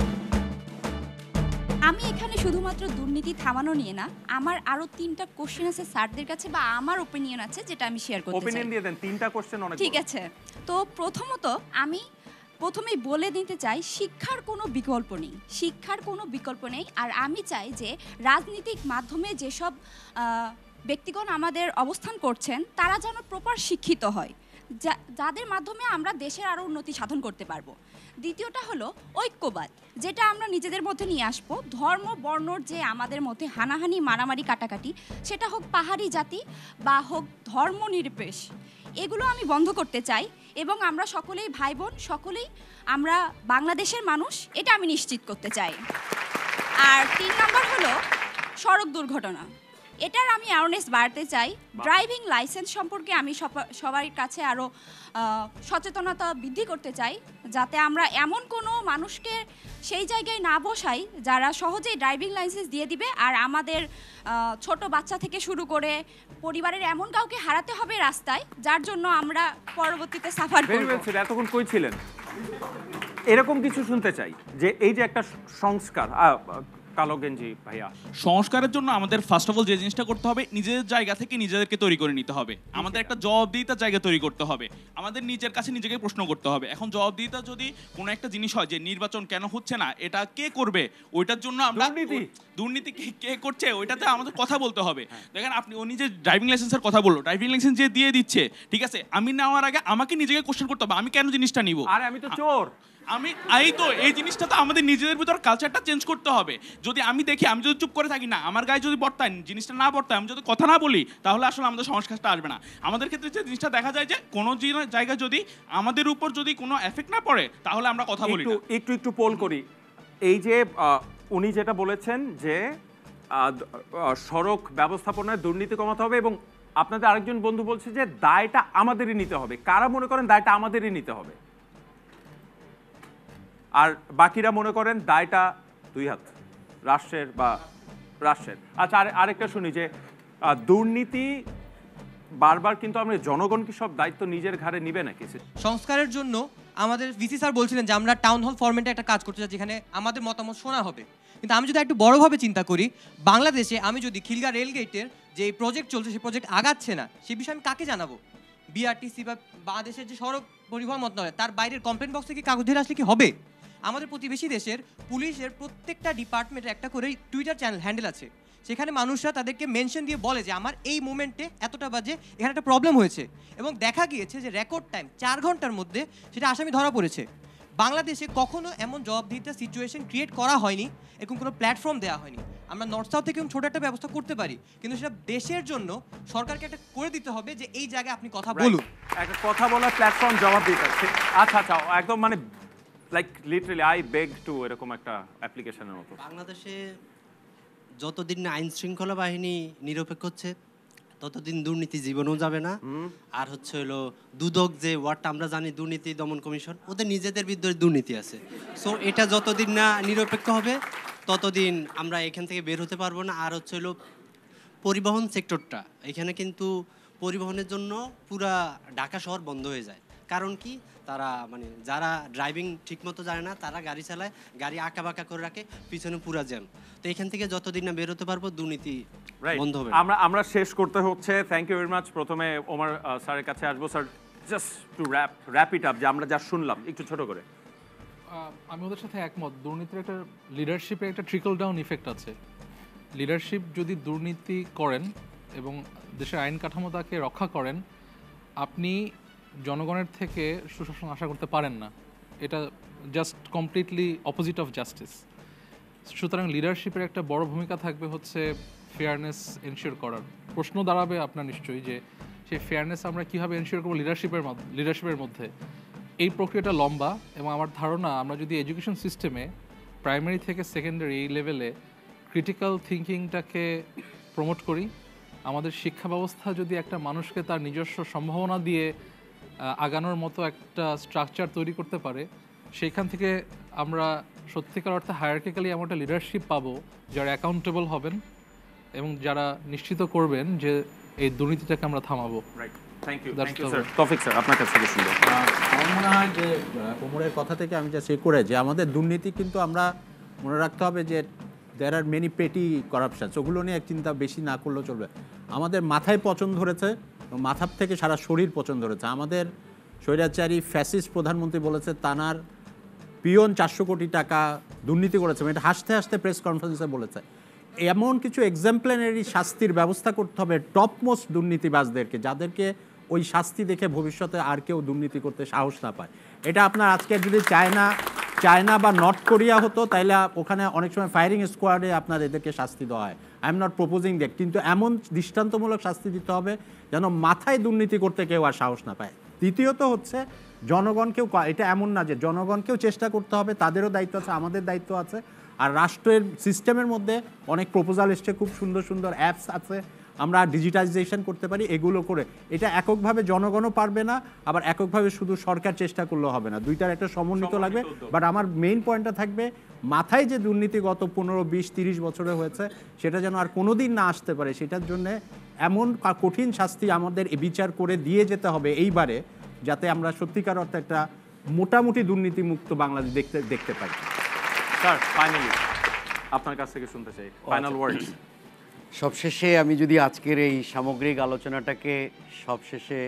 আমি এখানে শুধুমাত্র দুর্নীতি থামানো নিয়ে না, আমার আরো 3টা কোশ্চেন আছে স্যারদের কাছে, বা আমার ওপিনিয়ন আছে যেটা আমি শেয়ার করতে চাই। ওপিনিয়ন দিয়ে দেন, 3টা কোশ্চেন অনেক। ঠিক আছে, তো প্রথমত আমি প্রথমেই বলে দিতে চাই শিক্ষার কোনো বিকল্প নেই, শিক্ষার কোনো বিকল্প নেই। আর আমি চাই যে রাজনীতিক মাধ্যমে যেসব ব্যক্তিগণ আমাদের অবস্থান করছেন তারা যেন প্রপার শিক্ষিত হয়, যাদের মাধ্যমে আমরা দেশের আরও উন্নতি সাধন করতে পারবো। দ্বিতীয়টা হলো ঐক্যবাদ, যেটা আমরা নিজেদের মধ্যে নিয়ে আসবো। ধর্ম বর্ণর যে আমাদের মধ্যে হানাহানি মারামারি কাটাকাটি, সেটা হোক পাহাড়ি জাতি বা হোক ধর্ম নিরপেক্ষ, এগুলো আমি বন্ধ করতে চাই। এবং আমরা সকলেই ভাই বোন, সকলেই আমরা বাংলাদেশের মানুষ, এটা আমি নিশ্চিত করতে চাই। আর 3 নম্বর হলো সড়ক দুর্ঘটনা, এটার আমি অ্যাওয়ারনেস বাড়াতে চাই। ড্রাইভিং লাইসেন্স সম্পর্কে আমি সবার কাছে আরও সচেতনতা বৃদ্ধি করতে চাই, যাতে আমরা এমন কোনো মানুষকে সেই জায়গায় না বসাই যারা সহজেই ড্রাইভিং লাইসেন্স দিয়ে দিবে, আর আমাদের ছোট বাচ্চা থেকে শুরু করে পরিবারের এমন কাউকে হারাতে হবে রাস্তায়, যার জন্য আমরা পরবর্তীতে সাফার করব। এতক্ষণ কই ছিলেন? এরকম কিছু শুনতে চাই যে এই যে একটা সংস্কার, কালো গেঞ্জি ভাইয়া, সংস্কারের জন্য আমাদের ফার্স্ট অফ অল যে জিনিসটা করতে হবে, নিজেদের জায়গা থেকে নিজেদেরকে তৈরি করে নিতে হবে। আমাদের একটা জবাবদিহিতার জায়গা তৈরি করতে হবে, আমাদের নিজের কাছে নিজেকে প্রশ্ন করতে হবে। এখন জবাবদিহিতা যদি কোনো একটা জিনিস হয় যে নির্বাচন কেন হচ্ছে না, এটা কে করবে, ওইটার জন্য আমরা দুর্নীতি কে করছে ওইটাতে আমাদের কথা বলতে হবে। দেখেন আপনি ও নিজে ড্রাইভিং লাইসেন্সের কথা বললো, ড্রাইভিং লাইসেন্স যে দিয়ে দিচ্ছে, ঠিক আছে, আমি নেওয়ার আগে আমাকে নিজেকে কোশ্চেন করতে হবে, আমি কেন জিনিসটা নিব? আরে আমি তো চোর, এই জিনিসটা তো আমাদের নিজেদের ভিতর কালচারটা চেঞ্জ করতে হবে। যদি আমি দেখি, আমি যদি চুপ করে থাকি না, আমার গায়ে যদি বর্তায় জিনিসটা না বর্তায়, আমি যদি কথা না বলি, তাহলে আসলে আমাদের সংস্কারটা আসবে না। আমাদের ক্ষেত্রে যে জিনিসটা দেখা যায় যে কোনো জায়গায় যদি আমাদের উপর যদি কোনো এফেক্ট না পড়ে, তাহলে আমরা কথা বলি না। একটু পোল করি। এই যে উনি যেটা বলেছেন যে সড়ক ব্যবস্থাপনায় দুর্নীতি কমাতে হবে, এবং আপনাদের আরেকজন বন্ধু বলছে যে দায়টা আমাদেরই নিতে হবে। কারা মনে করেন দায়টা আমাদেরই নিতে হবে, আর বাকিরা মনে করেন দায়টা 2 হাত রাষ্ট্রের বা রাষ্ট্রের? আচ্ছা, আরেকটা শুনি যে দুর্নীতি বারবার, কিন্তু আমরা জনগণ কি সব দায়িত্ব নিজের ঘাড়ে নিবে নাকি? সংস্কারের জন্য আমাদের ভিসি স্যার বলছিলেন যে আমরা টাউন হল ফরম্যাটে একটা কাজ করতে চাই, যেখানে আমাদের মতামত শোনা হবে। কিন্তু আমি যদি একটু বড়ভাবে চিন্তা করি, বাংলাদেশে আমি যদি খিলগা রেলগেটের যে প্রজেক্ট চলছে, সেই প্রজেক্ট আগাচ্ছে না, সে বিষয়ে আমি কাকে জানাবো? বিআরটিসি বা বাংলাদেশের যে সড়ক পরিবহন মন্ত্রণালয়, তার বাইরের কমপ্লেন বক্সে কি কাগজ ধরে আসলে কি হবে? আমাদের প্রতিবেশী দেশের পুলিশের প্রত্যেকটা ডিপার্টমেন্টের একটা করে টুইটার চ্যানেল হ্যান্ডেল আছে, সেখানে মানুষরা তাদেরকে মেনশন দিয়ে বলে যে আমার এই মোমেন্টে এতটা বাজে এখানে একটা প্রবলেম হয়েছে, এবং দেখা গিয়েছে যে রেকর্ড টাইম 4 ঘন্টার মধ্যে সেটা আসামি ধরা পড়েছে। বাংলাদেশে কখনো এমন জবাবদিহিতার সিচুয়েশন ক্রিয়েট করা হয়নি, এরকম কোনো প্ল্যাটফর্ম দেওয়া হয়নি। আমরা নর্থ সাউথ থেকে ছোট একটা ব্যবস্থা করতে পারি, কিন্তু সেটা দেশের জন্য সরকারকে একটা করে দিতে হবে যে এই জায়গায় আপনি কথা বলুন, একটা কথা বলার প্ল্যাটফর্ম জবাব দিতে। আচ্ছা, একদম মানে like literally I beg to, এরকম একটা অ্যাপ্লিকেশনের মতো। বাংলাদেশে যতদিন আইন শৃঙ্খলা বাহিনী নিরপেক্ষ হচ্ছে, ততদিন দুর্নীতি জীবনেও যাবে না। আর হচ্ছে হলো দুদক, যে ওয়ার্ডটা আমরা জানি দুর্নীতি দমন কমিশন, ওদের নিজেদের বিরুদ্ধে দুর্নীতি আছে। সো এটা যতদিন না নিরপেক্ষ হবে, ততদিন আমরা এখান থেকে বের হতে পারবো না। আর হচ্ছে হলো পরিবহন সেক্টরটা, এখানে কিন্তু পরিবহনের জন্য পুরা ঢাকা শহর বন্ধ হয়ে যায়। কারণ কি, তারা মানে যারা ড্রাইভিং ঠিকমতো জানে না, তারা গাড়ি চালায়, গাড়ি আঁকাবাঁকা করে রাখে, পিছনে পুরা জ্যাম। তো এখান থেকে যতদিন না বেরোতে পারবো, দুর্নীতি বন্ধ হবে। আমরা শেষ করতে হচ্ছে। Thank you very much. প্রথমে ওমর স্যারের কাছে আসবো। Sir, just to wrap it up, যে আমরা যা শুনলাম একটু ছোট করে। আমি ওদের সাথে একমত। দুর্নীতির একটা লিডারশিপের একটা ট্রিকল ডাউন ইফেক্ট আছে। লিডারশিপ যদি দুর্নীতি করেন এবং দেশের আইন কাঠামোটাকে রক্ষা করেন, আপনি জনগণের থেকে সুশাসন আশা করতে পারেন না। এটা just completely opposite of justice. সুতরাং লিডারশিপের একটা বড় ভূমিকা থাকবে হচ্ছে ফেয়ারনেস এনশিওর করার। প্রশ্ন দাঁড়াবে আপনার নিশ্চয়ই যে সেই ফেয়ারনেস আমরা কীভাবে এনশিওর করবো লিডারশিপের মধ্যে। এই প্রক্রিয়াটা লম্বা, এবং আমার ধারণা আমরা যদি এডুকেশন সিস্টেমে প্রাইমারি থেকে সেকেন্ডারি এই লেভেলে ক্রিটিক্যাল থিঙ্কিংটাকে প্রমোট করি, আমাদের শিক্ষা ব্যবস্থা যদি একটা মানুষকে তার নিজস্ব সম্ভাবনা দিয়ে আগানোর মতো একটা স্ট্রাকচার তৈরি করতে পারে, সেইখান থেকে আমরা সত্যিকার অর্থে হায়ারার্কিক্যালি এমন একটা লিডারশিপ পাবো যারা অ্যাকাউন্টেবল হবেন এবং যারা নিশ্চিত করবেন যে এই দুর্নীতিটাকে আমরা থামাবো। Thank you sir. Toufiq sir, আপনার কাছ থেকে শুনবো। আমার মনে হয় যে কোমরের কথা থেকে আমি যা সে করে যে আমাদের দুর্নীতি কিন্তু আমরা মনে রাখতে হবে যে দেয়ার আর মেনি পেটি করাপশানস, ওগুলো নিয়ে চিন্তা বেশি না করলেও চলবে। আমাদের মাথায় পচন ধরেছে, মাথার থেকে সারা শরীর পচন ধরেছে। আমাদের স্বৈরাচারী ফ্যাসিস্ট প্রধানমন্ত্রী বলেছে তানার পিয়ন 400 কোটি টাকা দুর্নীতি করেছে, এটা হাসতে হাসতে প্রেস কনফারেন্সে বলেছে। এমন কিছু এক্সাম্পলারি শাস্তির ব্যবস্থা করতে হবে টপমোস্ট দুর্নীতিবাজদেরকে, যাদেরকে ওই শাস্তি দেখে ভবিষ্যতে আর কেউ দুর্নীতি করতে সাহস না পায়। এটা আপনার আজকে যদি চায়না বা নর্থ কোরিয়া হতো তাইলে ওখানে অনেক সময় ফায়ারিং স্কোয়াডে আপনার এদেরকে শাস্তি দেওয়া হয়। I am not proposing that, কিন্তু এমন দৃষ্টান্তমূলক শাস্তি দিতে হবে যেন মাথায় দুর্নীতি করতে কেউ আর সাহস না পায়। দ্বিতীয়ত হচ্ছে জনগণকেও, এটা এমন না যে জনগণকেও চেষ্টা করতে হবে, তাদেরও দায়িত্ব আছে, আমাদের দায়িত্ব আছে। আর রাষ্ট্রের সিস্টেমের মধ্যে অনেক প্রপোজাল এসছে, খুব সুন্দর সুন্দর অ্যাপস আছে, আমরা ডিজিটাইজেশন করতে পারি। এগুলো করে এটা এককভাবে জনগণও পারবে না, আবার এককভাবে শুধু সরকার চেষ্টা করলেও হবে না, দুইটার একটা সমন্বিত লাগবে। বাট আমার মেইন পয়েন্টটা থাকবে মাথায় যে দুর্নীতি গত 15, 20, 30 বছরে হয়েছে সেটা যেন আর কোনোদিন না আসতে পারে। সেটার জন্য এমন কঠিন শাস্তি আমাদের বিচার করে দিয়ে যেতে হবে এইবারে, যাতে আমরা সত্যিকার অর্থে একটা মোটামুটি দুর্নীতিমুক্ত বাংলাদেশ দেখতে পাই। স্যার ফাইনালি আপনার কাছ থেকে শুনতে চাই ফাইনাল ওয়ার্ডস। সবশেষে আমি যদি আজকের এই সামগ্রিক আলোচনাটাকে সবশেষে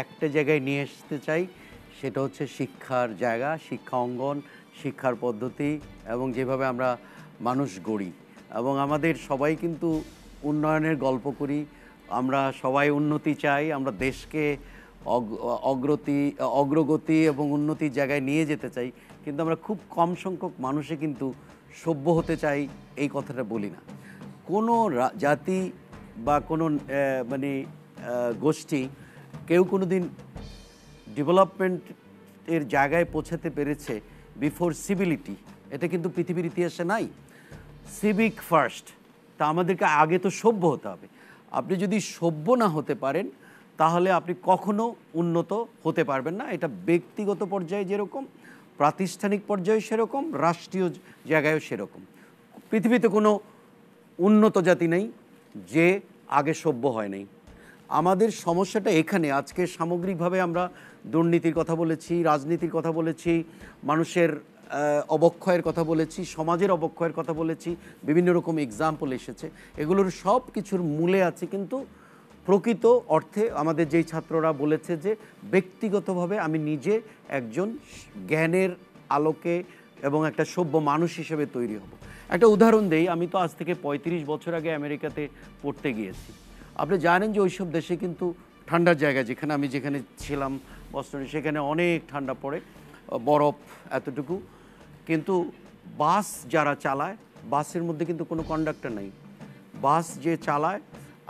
একটা জায়গায় নিয়ে আসতে চাই, সেটা হচ্ছে শিক্ষার জায়গা, শিক্ষা অঙ্গন, শিক্ষার পদ্ধতি এবং যেভাবে আমরা মানুষ গড়ি। এবং আমাদের সবাই কিন্তু উন্নয়নের গল্প করি, আমরা সবাই উন্নতি চাই, আমরা দেশকে অগ্রগতি এবং উন্নতির জায়গায় নিয়ে যেতে চাই, কিন্তু আমরা খুব কম সংখ্যক মানুষে কিন্তু সভ্য হতে চাই এই কথাটা বলি না। কোনো জাতি বা কোনো গোষ্ঠী কেউ কোনো দিন ডেভেলপমেন্টের জায়গায় পৌঁছাতে পেরেছে বিফোর সিভিলিটি, এটা কিন্তু পৃথিবীর ইতিহাসে নাই। সিভিক ফার্স্ট, তা আমাদেরকে আগে তো সভ্য হতে হবে। আপনি যদি সভ্য না হতে পারেন তাহলে আপনি কখনো উন্নত হতে পারবেন না। এটা ব্যক্তিগত পর্যায়ে যেরকম, প্রাতিষ্ঠানিক পর্যায়ে সেরকম, রাষ্ট্রীয় জায়গায়ও সেরকম। পৃথিবীতে কোনো উন্নত জাতি নেই যে আগে সভ্য হয় নাই। আমাদের সমস্যাটা এখানে। আজকে সামগ্রিকভাবে আমরা দুর্নীতির কথা বলেছি, রাজনীতির কথা বলেছি, মানুষের অবক্ষয়ের কথা বলেছি, সমাজের অবক্ষয়ের কথা বলেছি, বিভিন্ন রকম এক্সাম্পল এসেছে। এগুলোর সব কিছুর মূলে আছে কিন্তু প্রকৃত অর্থে আমাদের যেই ছাত্ররা বলেছে যে ব্যক্তিগতভাবে আমি নিজে একজন জ্ঞানের আলোকে এবং একটা সভ্য মানুষ হিসেবে তৈরি হব। একটা উদাহরণ দেই, আমি তো আজ থেকে 35 বছর আগে আমেরিকাতে পড়তে গিয়েছি। আপনি জানেন যে ওইসব দেশে কিন্তু ঠান্ডার জায়গা, যেখানে ছিলাম বস্টনে, সেখানে অনেক ঠান্ডা পড়ে, বরফ এতটুকু, কিন্তু বাস যারা চালায় বাসের মধ্যে কিন্তু কোনো কন্ডাক্টর নাই। বাস যে চালায়,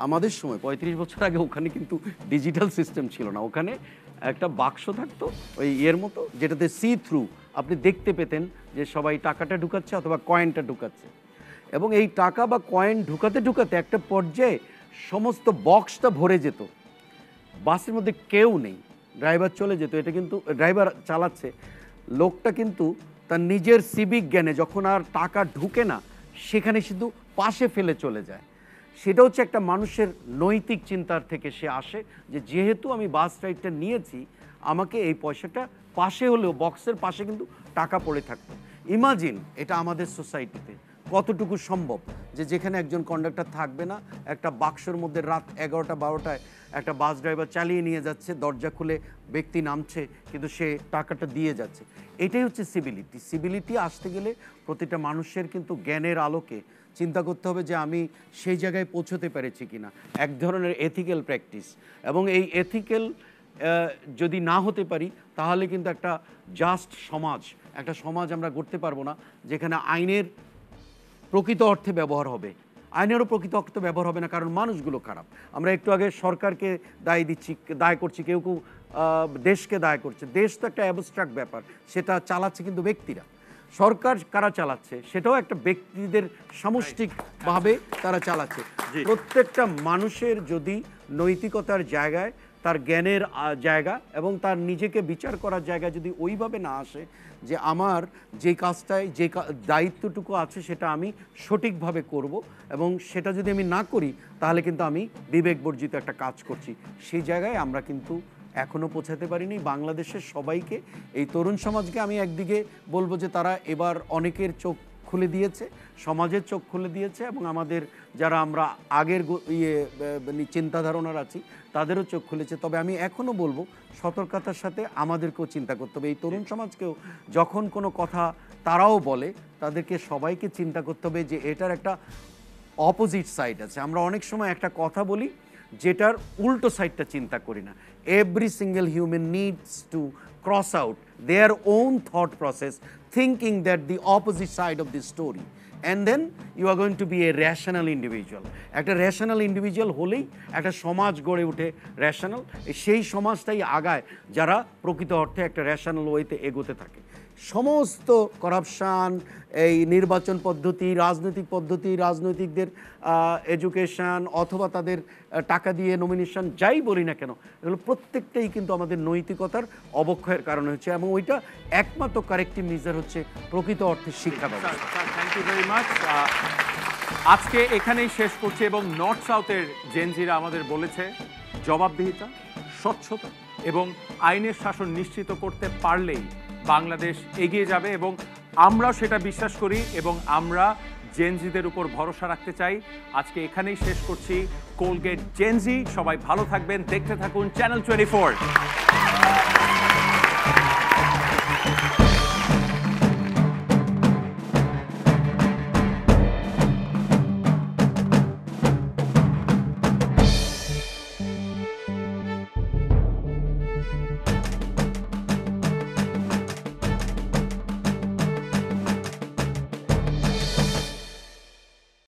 আমাদের সময় 35 বছর আগে ওখানে কিন্তু ডিজিটাল সিস্টেম ছিল না, ওখানে একটা বাক্স থাকতো ওই মতো, যেটাতে সি থ্রু আপনি দেখতে পেতেন যে সবাই টাকাটা ঢুকাচ্ছে অথবা কয়েনটা ঢুকাচ্ছে। এবং এই টাকা বা কয়েন ঢুকাতে ঢুকাতে একটা পর্যায়ে সমস্ত বক্সটা ভরে যেত, বাসের মধ্যে কেউ নেই, ড্রাইভার চলে যেত। এটা কিন্তু ড্রাইভার চালাচ্ছে, লোকটা কিন্তু তার নিজের সিভিক জ্ঞানে যখন আর টাকা ঢুকে না সেখানে শুধু পাশে ফেলে চলে যায়। সেটা হচ্ছে একটা মানুষের নৈতিক চিন্তার থেকে সে আসে যে যেহেতু আমি বাস রাইডটা নিয়েছি, আমাকে এই পয়সাটা পাশে হলেও বক্সের পাশে কিন্তু টাকা পড়ে থাকতো। ইমাজিন এটা আমাদের সোসাইটিতে কতটুকু সম্ভব যে যেখানে একজন কন্ডাক্টর থাকবে না, একটা বাক্সের মধ্যে রাত 11টা 12টায় একটা বাস ড্রাইভার চালিয়ে নিয়ে যাচ্ছে, দরজা খুলে ব্যক্তি নামছে কিন্তু সে টাকাটা দিয়ে যাচ্ছে। এটাই হচ্ছে সিভিলিটি। সিভিলিটি আসতে গেলে প্রতিটা মানুষের কিন্তু জ্ঞানের আলোকে চিন্তা করতে হবে যে আমি সেই জায়গায় পৌঁছতে পেরেছি কিনা, এক ধরনের এথিক্যাল প্র্যাকটিস। এবং এই এথিক্যাল যদি না হতে পারি তাহলে কিন্তু একটা জাস্ট সমাজ, একটা সমাজ আমরা গড়তে পারবো না যেখানে আইনের প্রকৃত অর্থে ব্যবহার হবে। আইনেরও প্রকৃত অর্থে ব্যবহার হবে না, কারণ মানুষগুলো খারাপ। আমরা একটু আগে সরকারকে দায় করছি, কেউ কেউ দেশকে দায় করছে। দেশ তো একটা অ্যাবস্ট্রাক্ট ব্যাপার, সেটা চালাচ্ছে কিন্তু ব্যক্তিরা। সরকার কারা চালাচ্ছে সেটাও একটা ব্যক্তিদের সামষ্টিকভাবে তারা চালাচ্ছে। প্রত্যেকটা মানুষের যদি নৈতিকতার জায়গায়, তার জ্ঞানের জায়গা এবং তার নিজেকে বিচার করার জায়গা যদি ওইভাবে না আসে যে আমার যে কাজটায় যে দায়িত্বটুকু আছে সেটা আমি সঠিকভাবে করব, এবং সেটা যদি আমি না করি তাহলে কিন্তু আমি বিবেকবর্জিত একটা কাজ করছি, সেই জায়গায় আমরা কিন্তু এখনও পৌঁছাতে পারিনি। বাংলাদেশের সবাইকে, এই তরুণ সমাজকে আমি একদিকে বলবো যে তারা এবার অনেকের চোখ খুলে দিয়েছে, সমাজের চোখ খুলে দিয়েছে, এবং আমাদের যারা আমরা আগের চিন্তা ধারণার আছি তাদেরও চোখ খুলেছে। তবে আমি এখনও বলবো সতর্কতার সাথে আমাদেরকেও চিন্তা করতে হবে। এই তরুণ সমাজকেও যখন কোনো কথা তারাও বলে, তাদেরকে সবাইকে চিন্তা করতে হবে যে এটার একটা অপোজিট সাইড আছে। আমরা অনেক সময় একটা কথা বলি যেটার উল্টো সাইডটা চিন্তা করি না। Every single human needs to cross out their own thought process, thinking that the opposite side of the story, and then you are going to be a rational individual. একটা রেশনাল ইন্ডিভিজুয়াল হলেই একটা সমাজ গড়ে ওঠে rational, সেই সমাজটাই আগায় যারা প্রকৃত অর্থে একটা রেশনাল ওয়েতে এগোতে থাকে। সমস্ত করাপশান, এই নির্বাচন পদ্ধতি, রাজনৈতিক পদ্ধতি, রাজনৈতিকদের এডুকেশান অথবা তাদের টাকা দিয়ে নমিনেশন যাই বলি না কেন, এগুলো প্রত্যেকটাই কিন্তু আমাদের নৈতিকতার অবক্ষয়ের কারণে হচ্ছে, এবং ওইটা একমাত্র কারেক্টিভ মেজার হচ্ছে প্রকৃত অর্থে শিক্ষা ব্যবস্থা। Thank you very much. আজকে এখানেই শেষ করছি, এবং নর্থ সাউথের জেনজিরা আমাদের বলেছে জবাবদিহিতা, স্বচ্ছতা এবং আইনের শাসন নিশ্চিত করতে পারলেই বাংলাদেশ এগিয়ে যাবে, এবং আমরাও সেটা বিশ্বাস করি এবং আমরা জেনজিদের উপর ভরসা রাখতে চাই। আজকে এখানেই শেষ করছি কোলগেট জেনজি। সবাই ভালো থাকবেন, দেখতে থাকুন চ্যানেল 24।